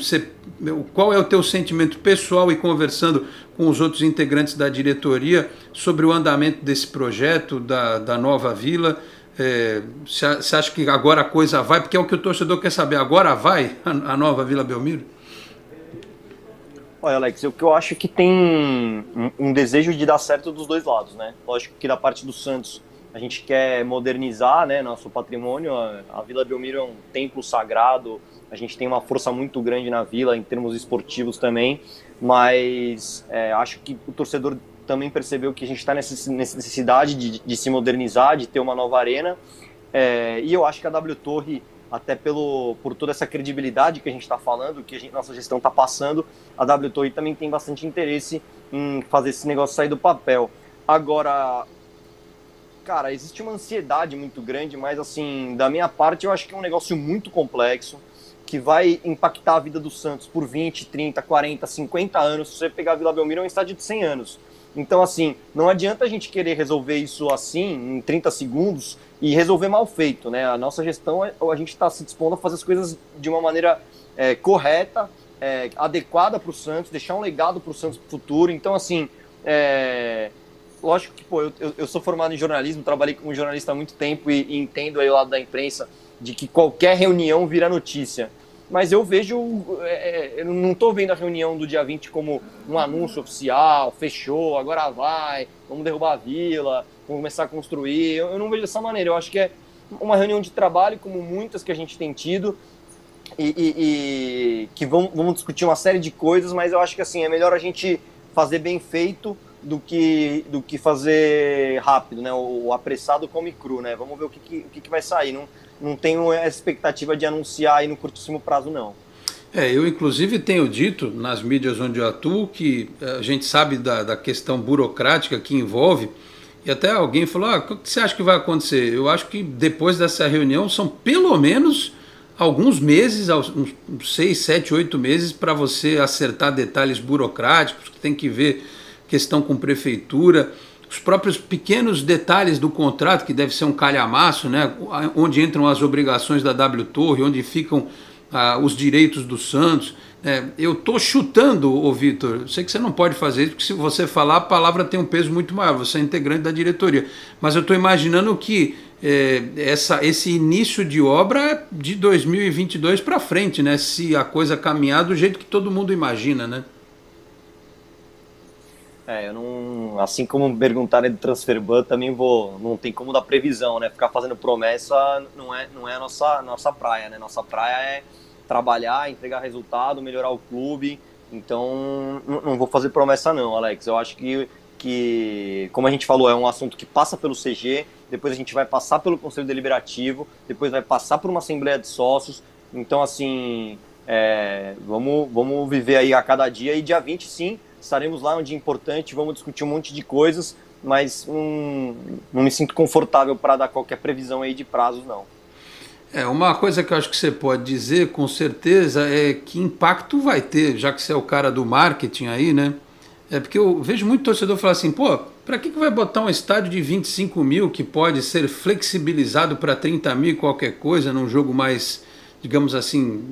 Qual é o teu sentimento pessoal e conversando com os outros integrantes da diretoria sobre o andamento desse projeto da nova vila? Você acha que agora a coisa vai? Porque é o que o torcedor quer saber. Agora vai a nova Vila Belmiro? Olha, Alex, o que eu acho que tem um desejo de dar certo dos dois lados, né? Lógico que da parte do Santos a gente quer modernizar, né, nosso patrimônio. A Vila Belmiro é um templo sagrado, a gente tem uma força muito grande na vila em termos esportivos também, mas acho que o torcedor também percebeu que a gente está nessa necessidade de se modernizar, de ter uma nova arena, e eu acho que a W Torre, até por toda essa credibilidade que a gente está falando, que nossa gestão está passando, a W Torre também tem bastante interesse em fazer esse negócio sair do papel. Agora, cara, existe uma ansiedade muito grande, mas assim, da minha parte eu acho que é um negócio muito complexo, que vai impactar a vida do Santos por 20, 30, 40, 50 anos. Se você pegar a Vila Belmiro, é um estádio de 100 anos. Então, assim, não adianta a gente querer resolver isso assim, em 30 segundos, e resolver mal feito, né? A nossa gestão, a gente está se dispondo a fazer as coisas de uma maneira correta, adequada para o Santos, deixar um legado para o Santos pro futuro. Então, assim, lógico que, pô, eu sou formado em jornalismo, trabalhei como jornalista há muito tempo e entendo aí o lado da imprensa de que qualquer reunião vira notícia. Mas eu vejo, eu não estou vendo a reunião do dia 20 como um anúncio oficial, fechou, agora vai, vamos derrubar a vila, vamos começar a construir. Eu não vejo dessa maneira. Eu acho que é uma reunião de trabalho, como muitas que a gente tem tido, e que vamos discutir uma série de coisas, mas eu acho que assim, é melhor a gente fazer bem feito do que fazer rápido, né? O apressado come cru, né? Vamos ver o que vai sair. Não tenho a expectativa de anunciar aí no curtíssimo prazo, não. Eu inclusive tenho dito nas mídias onde eu atuo que a gente sabe da questão burocrática que envolve, e até alguém falou, o que você acha que vai acontecer? Eu acho que depois dessa reunião são pelo menos alguns meses, uns 6, 7, 8 meses, para você acertar detalhes burocráticos, que tem que ver questão com prefeitura, os próprios pequenos detalhes do contrato, que deve ser um calhamaço, né? Onde entram as obrigações da W Torre, onde ficam os direitos do Santos. Eu estou chutando, Vitor, sei que você não pode fazer isso, porque se você falar, a palavra tem um peso muito maior, você é integrante da diretoria, mas eu estou imaginando que esse início de obra é de 2022 para frente, né? Se a coisa caminhar do jeito que todo mundo imagina, né? Eu não, assim como perguntarem do transfer ban, também não tem como dar previsão, né? Ficar fazendo promessa não é a nossa praia, né? Nossa praia é trabalhar, entregar resultado, melhorar o clube. Então, não vou fazer promessa não, Alex. Eu acho que, como a gente falou, é um assunto que passa pelo CG, depois a gente vai passar pelo Conselho Deliberativo, depois vai passar por uma Assembleia de Sócios. Então, assim, vamos viver aí a cada dia. E dia 20, sim, estaremos lá, um dia importante, vamos discutir um monte de coisas, mas não me sinto confortável para dar qualquer previsão aí de prazos, não. Uma coisa que eu acho que você pode dizer com certeza é que impacto vai ter, já que você é o cara do marketing aí, né? Porque eu vejo muito torcedor falar assim, para que vai botar um estádio de 25 mil que pode ser flexibilizado para 30 mil qualquer coisa num jogo mais, digamos assim,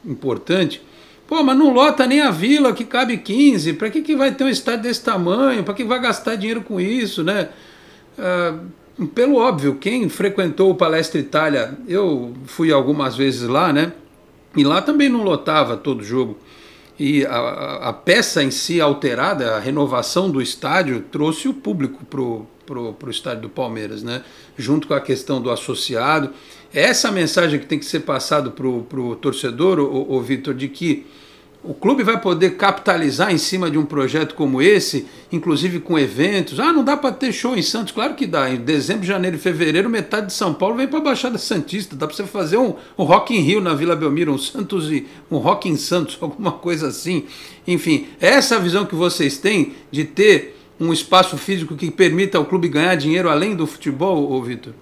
importante? Mas não lota nem a Vila, que cabe 15, para que vai ter um estádio desse tamanho, para que vai gastar dinheiro com isso, né? Pelo óbvio, quem frequentou o Palestra Itália, eu fui algumas vezes lá, né? E lá também não lotava todo jogo. E a peça em si alterada, a renovação do estádio, trouxe o público pro estádio do Palmeiras, né? Junto com a questão do associado. Essa mensagem que tem que ser passada pro torcedor, o Vitor, de que o clube vai poder capitalizar em cima de um projeto como esse, inclusive com eventos. Não dá para ter show em Santos? Claro que dá. Em dezembro, janeiro e fevereiro, metade de São Paulo vem para a Baixada Santista. Dá para você fazer um Rock in Rio na Vila Belmiro, um Rock em Santos, alguma coisa assim. Enfim, essa visão que vocês têm de ter um espaço físico que permita ao clube ganhar dinheiro além do futebol, Vitor?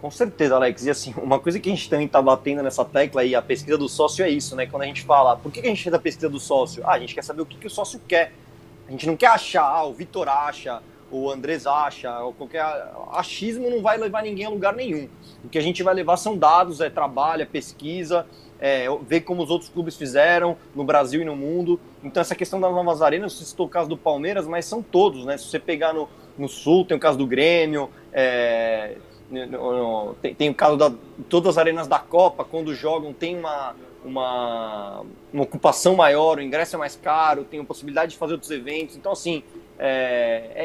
Com certeza, Alex. E assim, uma coisa que a gente também está batendo nessa tecla aí, a pesquisa do sócio é isso, né? Quando a gente fala, por que a gente fez a pesquisa do sócio? A gente quer saber o que o sócio quer. A gente não quer achar, o Vitor acha, o Andrés acha, ou qualquer achismo não vai levar ninguém a lugar nenhum. O que a gente vai levar são dados, trabalho, pesquisa, ver como os outros clubes fizeram no Brasil e no mundo. Então essa questão das novas arenas, você citou o caso do Palmeiras, mas são todos, né? Se você pegar no Sul, tem o caso do Grêmio, tem o caso de todas as arenas da Copa, quando jogam tem uma ocupação maior, o ingresso é mais caro, tem a possibilidade de fazer outros eventos. Então assim,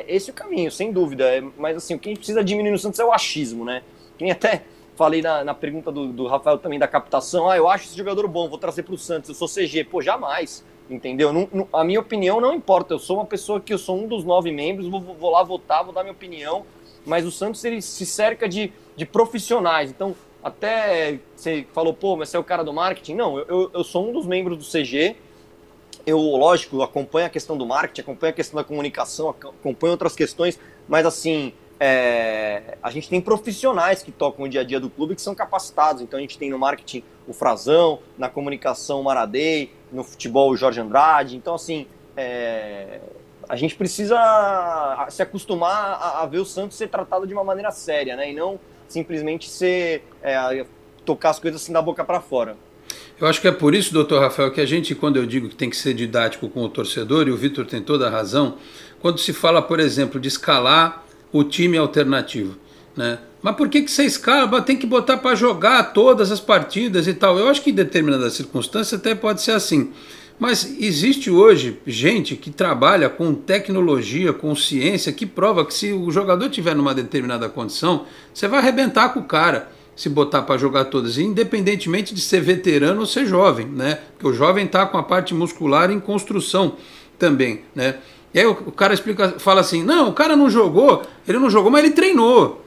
esse é o caminho, sem dúvida. Mas assim, o que a gente precisa diminuir no Santos é o achismo, né? Quem até falei na pergunta do Rafael também da captação, eu acho esse jogador bom, vou trazer para o Santos, eu sou CG. Pô, jamais, entendeu? A minha opinião não importa, eu sou uma pessoa que eu sou um dos 9 membros, vou lá votar, vou dar minha opinião, mas o Santos ele se cerca de profissionais. Então, até você falou, pô, mas você é o cara do marketing. Não, eu sou um dos membros do CG, eu, lógico, acompanho a questão do marketing, acompanho a questão da comunicação, acompanho outras questões, mas assim, a gente tem profissionais que tocam o dia a dia do clube que são capacitados. Então a gente tem no marketing o Frazão, na comunicação o Maradei, no futebol o Jorge Andrade. Então assim, a gente precisa se acostumar a ver o Santos ser tratado de uma maneira séria, né? E não simplesmente tocar as coisas assim da boca para fora. Eu acho que é por isso, doutor Rafael, que a gente, quando eu digo que tem que ser didático com o torcedor, e o Vitor tem toda a razão, quando se fala, por exemplo, de escalar o time alternativo, né? Mas por que você escala? Tem que botar para jogar todas as partidas e tal. Eu acho que em determinadas circunstâncias até pode ser assim. Mas existe hoje gente que trabalha com tecnologia, com ciência, que prova que se o jogador tiver numa determinada condição, você vai arrebentar com o cara se botar para jogar todas, independentemente de ser veterano ou ser jovem, né? Porque o jovem está com a parte muscular em construção também, né? E aí o cara fala assim, não, o cara não jogou, mas ele treinou,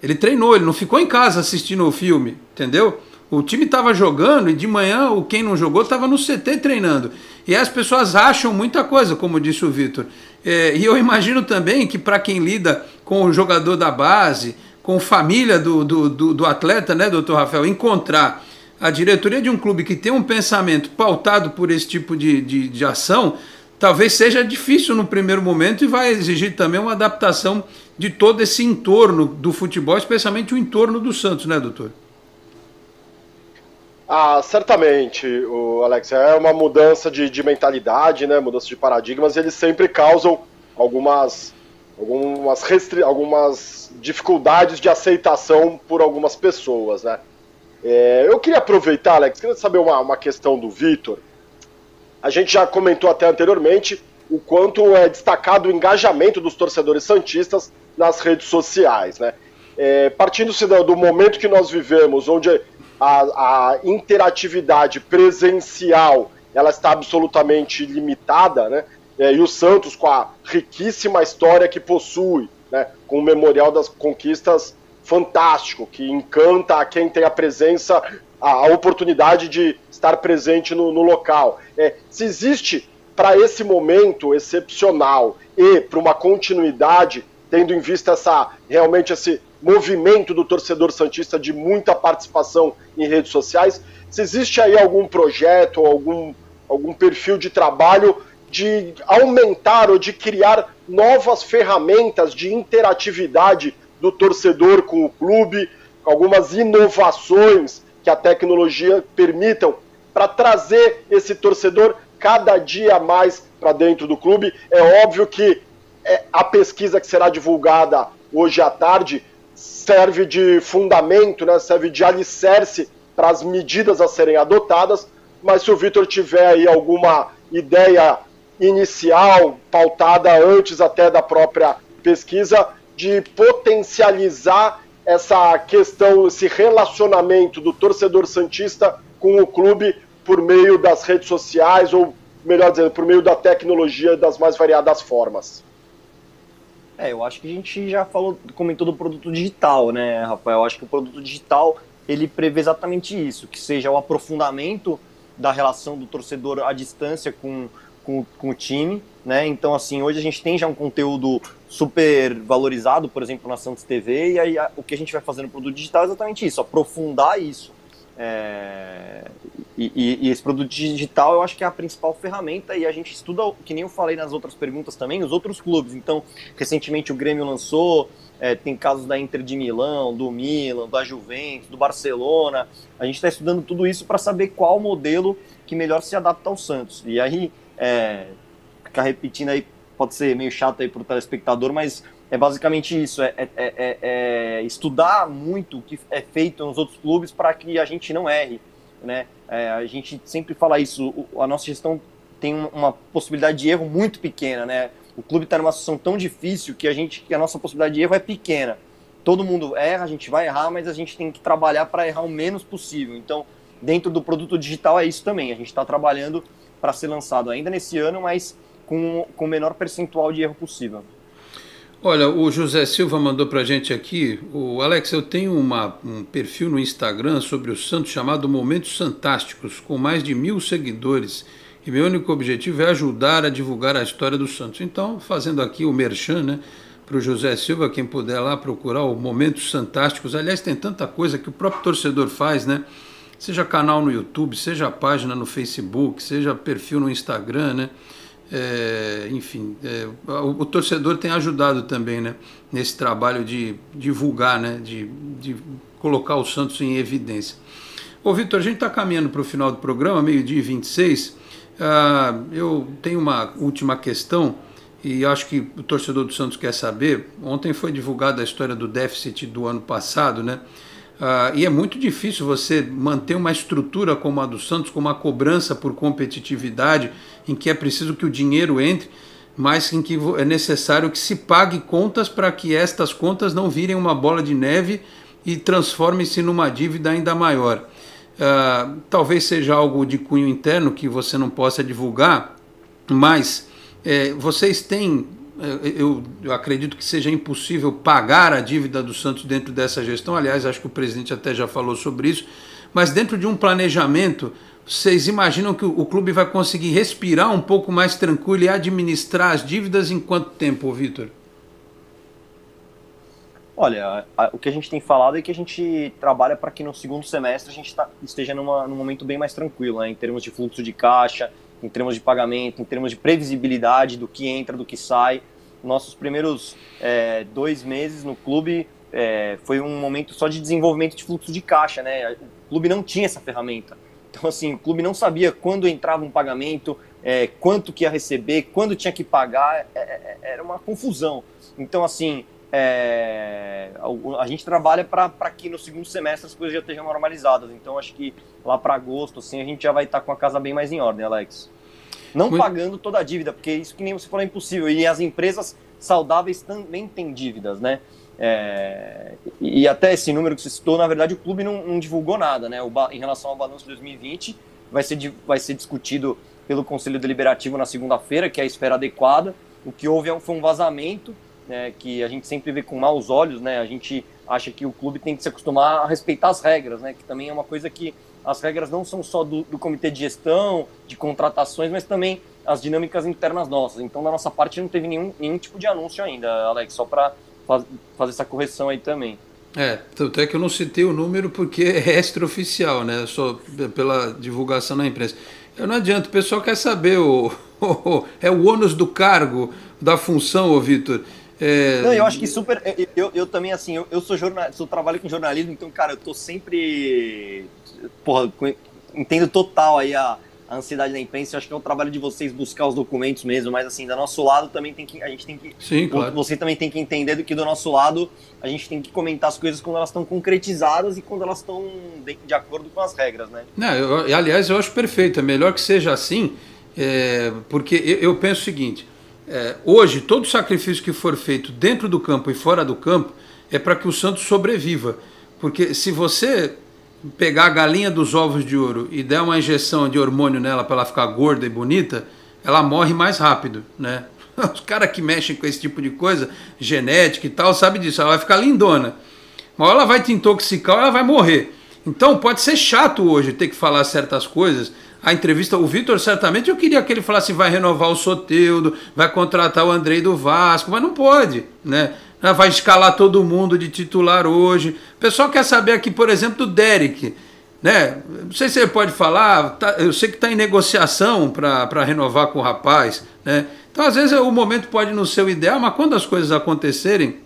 ele não ficou em casa assistindo o filme, entendeu? O time estava jogando e de manhã quem não jogou estava no CT treinando. E aí as pessoas acham muita coisa, como disse o Vitor. E eu imagino também que para quem lida com o jogador da base, com família do atleta, né, doutor Rafael, encontrar a diretoria de um clube que tem um pensamento pautado por esse tipo de ação, talvez seja difícil no primeiro momento e vai exigir também uma adaptação de todo esse entorno do futebol, especialmente o entorno do Santos, né, doutor? Certamente, Alex, é uma mudança de mentalidade, né, mudança de paradigmas, e eles sempre causam algumas dificuldades de aceitação por algumas pessoas, né? Eu queria aproveitar, Alex, queria saber uma questão do Vitor. A gente já comentou até anteriormente o quanto é destacado o engajamento dos torcedores santistas nas redes sociais, né? Partindo-se do momento que nós vivemos, onde a interatividade presencial ela está absolutamente limitada, né? E o Santos, com a riquíssima história que possui, né, com o Memorial das Conquistas fantástico, que encanta a quem tem a presença, a oportunidade de estar presente no local. Se existe, para esse momento excepcional e para uma continuidade, tendo em vista realmente esse movimento do torcedor santista de muita participação em redes sociais, se existe aí algum projeto ou algum perfil de trabalho de aumentar ou de criar novas ferramentas de interatividade do torcedor com o clube, algumas inovações que a tecnologia permitam para trazer esse torcedor cada dia mais para dentro do clube. É óbvio que a pesquisa que será divulgada hoje à tarde serve de fundamento, né, serve de alicerce para as medidas a serem adotadas, mas se o Vitor tiver aí alguma ideia inicial, pautada antes até da própria pesquisa, de potencializar essa questão, esse relacionamento do torcedor santista com o clube por meio das redes sociais, ou melhor dizendo, por meio da tecnologia das mais variadas formas. Eu acho que a gente já comentou do produto digital, né, Rafael? Eu acho que o produto digital, ele prevê exatamente isso, que seja o aprofundamento da relação do torcedor à distância com com o time, né? Então, assim, hoje a gente tem já um conteúdo super valorizado, por exemplo, na Santos TV, e aí o que a gente vai fazer no produto digital é exatamente isso, aprofundar isso. E esse produto digital eu acho que é a principal ferramenta, e a gente estuda, que nem eu falei nas outras perguntas também, os outros clubes. Então, recentemente o Grêmio lançou, tem casos da Inter de Milão, do Milan, da Juventus, do Barcelona. A gente está estudando tudo isso para saber qual modelo que melhor se adapta ao Santos. E aí, ficar repetindo aí pode ser meio chato aí para o telespectador, mas é basicamente isso, estudar muito o que é feito nos outros clubes para que a gente não erre, né? A gente sempre fala isso, a nossa gestão tem uma possibilidade de erro muito pequena, né? O clube está numa situação tão difícil que a nossa possibilidade de erro é pequena. Todo mundo erra, a gente vai errar, mas a gente tem que trabalhar para errar o menos possível. Então, dentro do produto digital é isso também, a gente está trabalhando para ser lançado ainda nesse ano, mas com o menor percentual de erro possível. Olha, o José Silva mandou pra gente aqui, o Alex, eu tenho um perfil no Instagram sobre o Santos chamado Momentos Fantásticos, com mais de 1000 seguidores, e meu único objetivo é ajudar a divulgar a história do Santos. Então, fazendo aqui o merchan, né, para o José Silva, quem puder lá procurar o Momentos Fantásticos. Aliás, tem tanta coisa que o próprio torcedor faz, né? Seja canal no YouTube, seja página no Facebook, seja perfil no Instagram, né? Enfim, o torcedor tem ajudado também, né, nesse trabalho de divulgar, né, de colocar o Santos em evidência. Ô Vitor, a gente está caminhando para o final do programa, 12h26. Eu tenho uma última questão e acho que o torcedor do Santos quer saber. Ontem foi divulgada a história do déficit do ano passado, né? E é muito difícil você manter uma estrutura como a do Santos, com uma cobrança por competitividade, em que é preciso que o dinheiro entre, mas em que é necessário que se pague contas para que estas contas não virem uma bola de neve e transformem-se numa dívida ainda maior. Talvez seja algo de cunho interno que você não possa divulgar, mas vocês têm... Eu acredito que seja impossível pagar a dívida do Santos dentro dessa gestão. Aliás, acho que o presidente até já falou sobre isso. Mas dentro de um planejamento, vocês imaginam que o clube vai conseguir respirar um pouco mais tranquilo e administrar as dívidas em quanto tempo, Vitor? Olha, o que a gente tem falado é que a gente trabalha para que no segundo semestre a gente esteja num momento bem mais tranquilo, né, em termos de fluxo de caixa, em termos de pagamento, em termos de previsibilidade do que entra, do que sai. Nossos primeiros 2 meses no clube foi um momento só de desenvolvimento de fluxo de caixa, né? O clube não tinha essa ferramenta. Então, assim, o clube não sabia quando entrava um pagamento, quanto que ia receber, quando tinha que pagar, era uma confusão. Então, assim, a gente trabalha para que no segundo semestre as coisas já estejam normalizadas. Então, acho que lá para agosto, assim, a gente já vai estar com a casa bem mais em ordem, Alex. Não pagando toda a dívida, porque isso que nem você falou é impossível. E as empresas saudáveis também têm dívidas, né? E até esse número que você citou, na verdade, o clube não divulgou nada, né? Em relação ao balanço de 2020, vai ser discutido pelo Conselho Deliberativo na segunda-feira, que é a esfera adequada. O que houve foi um vazamento, que a gente sempre vê com maus olhos, né? A gente acha que o clube tem que se acostumar a respeitar as regras, né? Que também é uma coisa que as regras não são só do comitê de gestão, de contratações, mas também as dinâmicas internas nossas. Então, da nossa parte, não teve nenhum tipo de anúncio ainda, Alex, só para fazer essa correção aí também. Tanto é que eu não citei o número porque é extraoficial, né? Só pela divulgação na imprensa. Não adianta, o pessoal quer saber, é o ônus do cargo, da função, Vitor. Não, eu acho que super... Eu também, assim, eu sou jornalista, eu trabalho com jornalismo, então, cara, eu tô sempre... entendo total aí a ansiedade da imprensa. Eu acho que é o trabalho de vocês buscar os documentos mesmo, mas, assim, do nosso lado também a gente tem que... Sim, claro. Você também tem que entender do que do nosso lado a gente tem que comentar as coisas quando elas estão concretizadas e quando elas estão de acordo com as regras, né? Aliás, eu acho perfeito, é melhor que seja assim, porque eu penso o seguinte... hoje, todo sacrifício que for feito dentro do campo e fora do campo é para que o Santos sobreviva. Porque se você pegar a galinha dos ovos de ouro e der uma injeção de hormônio nela para ela ficar gorda e bonita, ela morre mais rápido, né? Os caras que mexem com esse tipo de coisa, genética e tal, sabem disso. Ela vai ficar lindona. Mas ela vai te intoxicar ou ela vai morrer. Então pode ser chato hoje ter que falar certas coisas. a entrevista, o Vitor certamente eu queria que ele falasse vai renovar o Soteldo, vai contratar o Andrei do Vasco, mas não pode, né? Vai escalar todo mundo de titular hoje. O pessoal quer saber aqui, por exemplo, do Derek, né? Não sei se ele pode falar, eu sei que está em negociação para renovar com o rapaz, né? Então, às vezes, o momento pode não ser o ideal, mas quando as coisas acontecerem,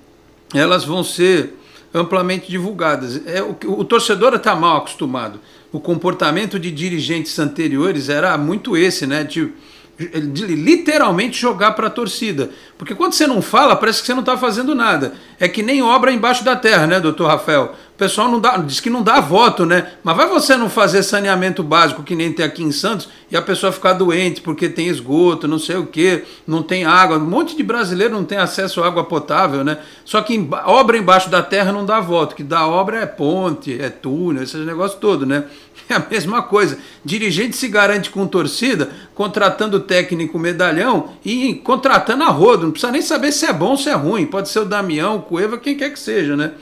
elas vão ser amplamente divulgadas. O torcedor está mal acostumado. O comportamento de dirigentes anteriores era muito esse, né? De literalmente jogar para a torcida. Porque quando você não fala, parece que você não está fazendo nada. É que nem obra embaixo da terra, né, doutor Rafael? O pessoal diz que não dá voto, né? Mas vai você não fazer saneamento básico, que nem tem aqui em Santos, e a pessoa ficar doente porque tem esgoto, não sei o quê, não tem água. Um monte de brasileiro não tem acesso à água potável, né? Só que obra embaixo da terra não dá voto. O que dá obra é ponte, é túnel, esse negócio todo, né? É a mesma coisa. Dirigente se garante com torcida, contratando técnico medalhão e contratando a rodo. Não precisa nem saber se é bom ou se é ruim. Pode ser o Damião, o Cueva, quem quer que seja, né?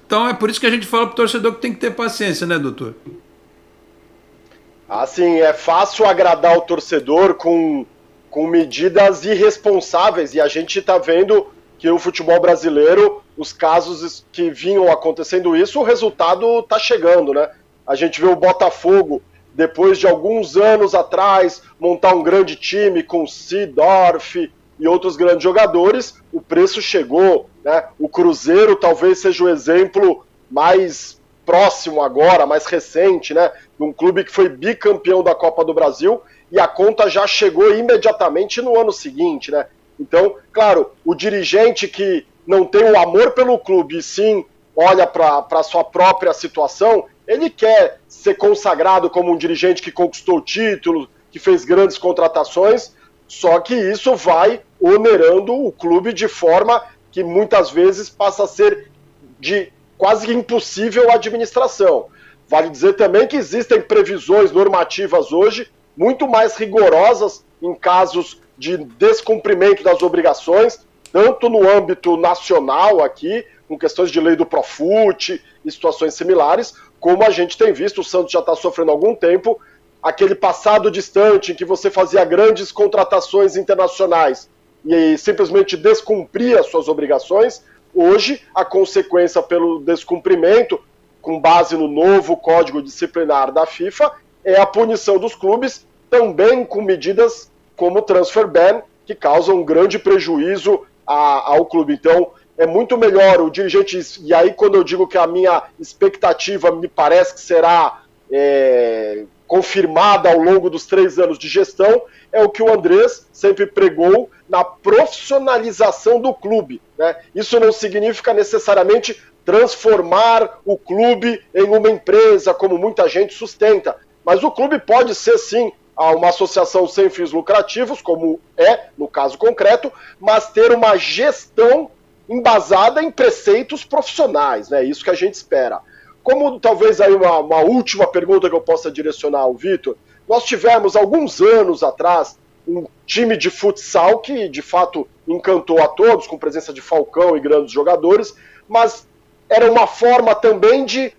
Então é por isso que a gente fala pro torcedor que tem que ter paciência, né, doutor? Assim, é fácil agradar o torcedor com medidas irresponsáveis. E a gente está vendo que o futebol brasileiro, os casos que vinham acontecendo isso, o resultado está chegando, né? A gente vê o Botafogo, depois de alguns anos atrás, montar um grande time com Seedorf e outros grandes jogadores, o preço chegou, né? O Cruzeiro talvez seja o exemplo mais próximo agora, mais recente, né? De um clube que foi bicampeão da Copa do Brasil e a conta já chegou imediatamente no ano seguinte, né? Então, claro, o dirigente que não tem o amor pelo clube e sim olha para a sua própria situação, ele quer ser consagrado como um dirigente que conquistou o título, que fez grandes contratações, só que isso vai onerando o clube de forma que muitas vezes passa a ser de quase impossível administração. Vale dizer também que existem previsões normativas hoje muito mais rigorosas em casos de descumprimento das obrigações, tanto no âmbito nacional aqui, com questões de lei do Profut e situações similares, como a gente tem visto, o Santos já está sofrendo há algum tempo, aquele passado distante em que você fazia grandes contratações internacionais e simplesmente descumpria suas obrigações. Hoje, a consequência pelo descumprimento, com base no novo Código Disciplinar da FIFA, é a punição dos clubes, também com medidas como o transfer ban, que causam um grande prejuízo ao clube. Então, é muito melhor o dirigente, e aí quando eu digo que a minha expectativa me parece que será confirmada ao longo dos 3 anos de gestão, é o que o Andrés sempre pregou na profissionalização do clube, né? Isso não significa necessariamente transformar o clube em uma empresa, como muita gente sustenta, mas o clube pode ser sim uma associação sem fins lucrativos, como é no caso concreto, mas ter uma gestão embasada em preceitos profissionais, né? Isso que a gente espera. Como talvez aí uma última pergunta que eu possa direcionar ao Vitor, nós tivemos alguns anos atrás um time de futsal que de fato encantou a todos, com presença de Falcão e grandes jogadores, mas era uma forma também de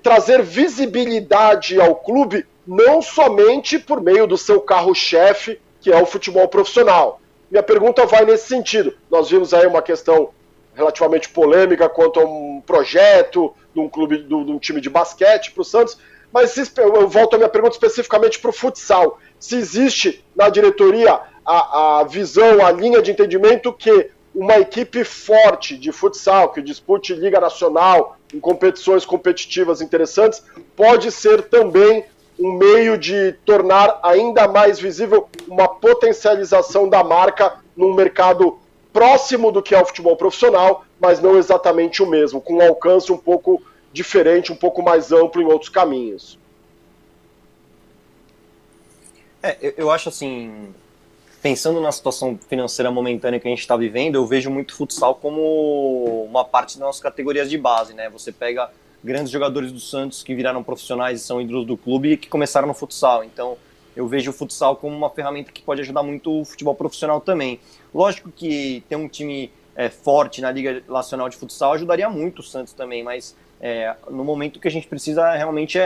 trazer visibilidade ao clube, não somente por meio do seu carro-chefe, que é o futebol profissional. Minha pergunta vai nesse sentido. Nós vimos aí uma questão relativamente polêmica quanto a um projeto de um clube, de um time de basquete para o Santos, mas eu volto a minha pergunta especificamente para o futsal. Se existe na diretoria a visão, a linha de entendimento que uma equipe forte de futsal, que dispute Liga Nacional, em competições competitivas interessantes, pode ser também um meio de tornar ainda mais visível uma potencialização da marca num mercado próximo do que é o futebol profissional, mas não exatamente o mesmo, com um alcance um pouco diferente, um pouco mais amplo em outros caminhos. Eu acho assim, pensando na situação financeira momentânea que a gente está vivendo, eu vejo muito futsal como uma parte das nossas categorias de base, né? Você pega grandes jogadores do Santos que viraram profissionais e são ídolos do clube e que começaram no futsal. Então, eu vejo o futsal como uma ferramenta que pode ajudar muito o futebol profissional também. Lógico que ter um time forte na Liga Nacional de Futsal ajudaria muito o Santos também, mas no momento que a gente precisa realmente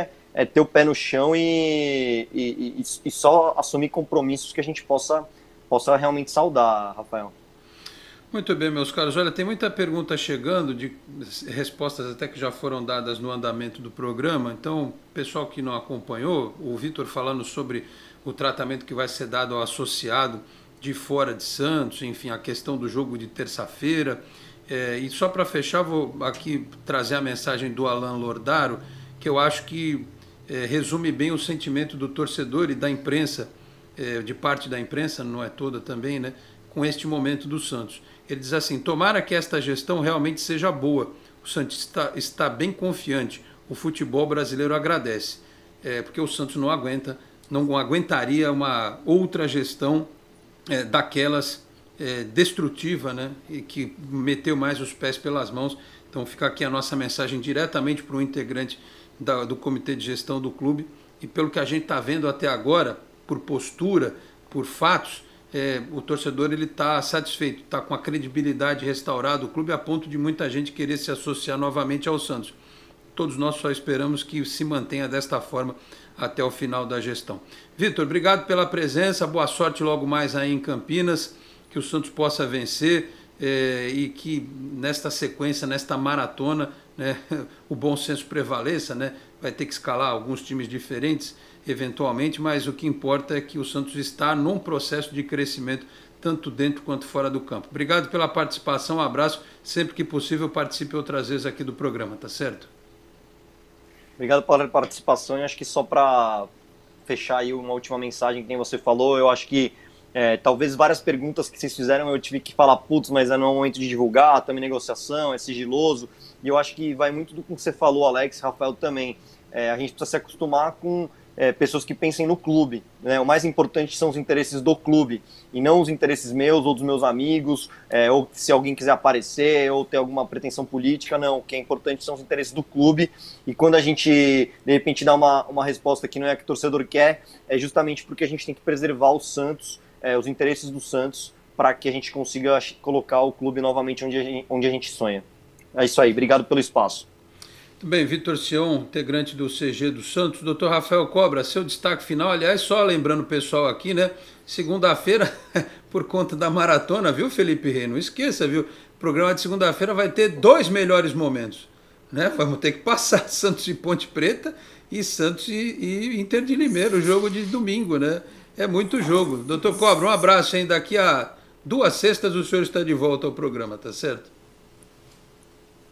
ter o pé no chão e só assumir compromissos que a gente possa realmente saudar, Rafael. Muito bem, meus caros. Olha, tem muita pergunta chegando, de respostas até que já foram dadas no andamento do programa. Então, pessoal que não acompanhou, o Vitor falando sobre o tratamento que vai ser dado ao associado de fora de Santos, enfim, a questão do jogo de terça-feira. E só para fechar, vou aqui trazer a mensagem do Alan Lordaro, que eu acho que resume bem o sentimento do torcedor e da imprensa, de parte da imprensa, não é toda também, né, com este momento do Santos. Ele diz assim: tomara que esta gestão realmente seja boa, o Santos está bem confiante, o futebol brasileiro agradece, porque o Santos não aguentaria uma outra gestão daquelas destrutiva, né, e que meteu mais os pés pelas mãos. Então fica aqui a nossa mensagem diretamente para o integrante do comitê de gestão do clube, e pelo que a gente está vendo até agora, por postura, por fatos, o torcedor está satisfeito, está com a credibilidade restaurada, o clube, a ponto de muita gente querer se associar novamente ao Santos. Todos nós só esperamos que se mantenha desta forma até o final da gestão. Vitor, obrigado pela presença, boa sorte logo mais aí em Campinas, que o Santos possa vencer e que nesta sequência, nesta maratona, né, o bom senso prevaleça, né? Vai ter que escalar alguns times diferentes eventualmente, mas o que importa é que o Santos está num processo de crescimento tanto dentro quanto fora do campo. Obrigado pela participação, um abraço, sempre que possível participe outras vezes aqui do programa, tá certo? Obrigado pela participação, e acho que só para fechar aí uma última mensagem que nem você falou, eu acho que talvez várias perguntas que vocês fizeram eu tive que falar, putz, mas não é o momento de divulgar, também negociação, é sigiloso, e eu acho que vai muito do que você falou, Alex, Rafael também. A gente precisa se acostumar com pessoas que pensem no clube, né? O mais importante são os interesses do clube, e não os interesses meus ou dos meus amigos, ou se alguém quiser aparecer, ou ter alguma pretensão política, não. O que é importante são os interesses do clube, e quando a gente, de repente, dá uma resposta que não é a que o torcedor quer, é justamente porque a gente tem que preservar o Santos, os interesses do Santos, para que a gente consiga colocar o clube novamente onde a gente sonha. É isso aí, obrigado pelo espaço. Muito bem, Vitor Sion, integrante do CG do Santos. Doutor Rafael Cobra, seu destaque final. Aliás, só lembrando o pessoal aqui, né? Segunda-feira, por conta da maratona, viu, Felipe Rey? Não esqueça, viu? O programa de segunda-feira vai ter 2 melhores momentos, né? Vamos ter que passar Santos e Ponte Preta e Santos e Inter de Limeira, o jogo de domingo, né? É muito jogo. Doutor Cobra, um abraço, hein? Daqui a 2 sextas o senhor está de volta ao programa, tá certo?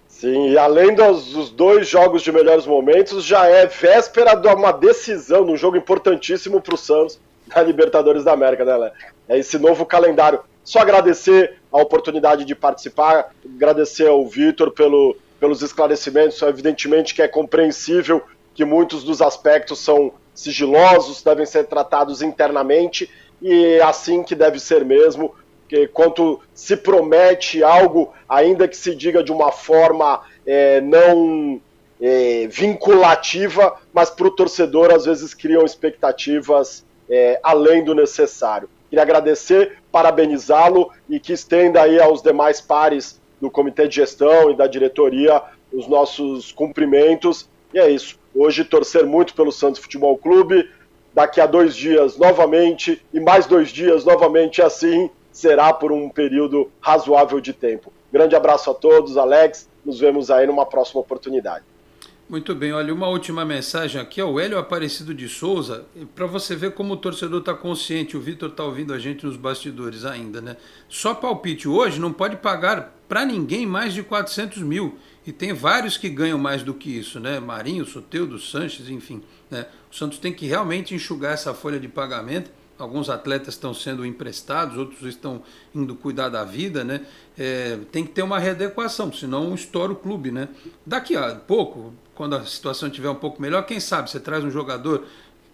Sim, e além dos 2 jogos de melhores momentos, já é véspera de uma decisão, num jogo importantíssimo para o Santos, na Libertadores da América, né, Lé? É esse novo calendário. Só agradecer a oportunidade de participar, agradecer ao Vitor pelos esclarecimentos. Evidentemente que é compreensível que muitos dos aspectos são sigilosos, devem ser tratados internamente, e é assim que deve ser mesmo. Porque quando se promete algo, ainda que se diga de uma forma não vinculativa, mas para o torcedor às vezes criam expectativas além do necessário. Queria agradecer, parabenizá-lo e que estenda aí aos demais pares do Comitê de Gestão e da diretoria os nossos cumprimentos. E é isso. Hoje torcer muito pelo Santos Futebol Clube. Daqui a 2 dias novamente e mais 2 dias novamente assim. Será por um período razoável de tempo. Grande abraço a todos, Alex, nos vemos aí numa próxima oportunidade. Muito bem, olha, uma última mensagem aqui, o Hélio Aparecido de Souza, para você ver como o torcedor está consciente, o Vitor está ouvindo a gente nos bastidores ainda, né? Só palpite hoje não pode pagar para ninguém mais de 400 mil, e tem vários que ganham mais do que isso, né? Marinho, Soteldo, Sanches, enfim, né? O Santos tem que realmente enxugar essa folha de pagamento. Alguns atletas estão sendo emprestados, outros estão indo cuidar da vida, né? Tem que ter uma readequação, senão estoura o clube, né? Daqui a pouco, quando a situação estiver um pouco melhor, quem sabe você traz um jogador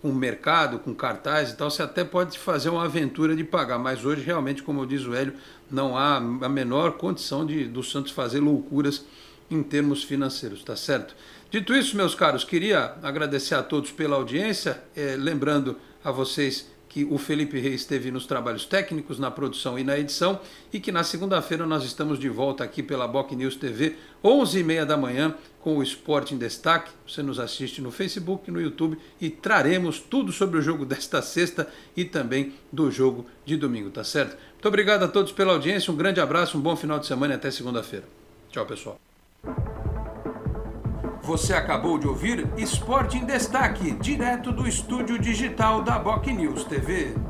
com mercado, com cartaz e tal, você até pode fazer uma aventura de pagar, mas hoje realmente, como diz o Hélio, não há a menor condição do Santos fazer loucuras em termos financeiros, tá certo? Dito isso, meus caros, queria agradecer a todos pela audiência, lembrando a vocês que o Felipe Reis esteve nos trabalhos técnicos, na produção e na edição, e que na segunda-feira nós estamos de volta aqui pela Boc News TV, 11h30 da manhã, com o Esporte em Destaque. Você nos assiste no Facebook, no YouTube, e traremos tudo sobre o jogo desta sexta e também do jogo de domingo, tá certo? Muito obrigado a todos pela audiência, um grande abraço, um bom final de semana e até segunda-feira. Tchau, pessoal. Você acabou de ouvir Esporte em Destaque, direto do estúdio digital da Boc News TV.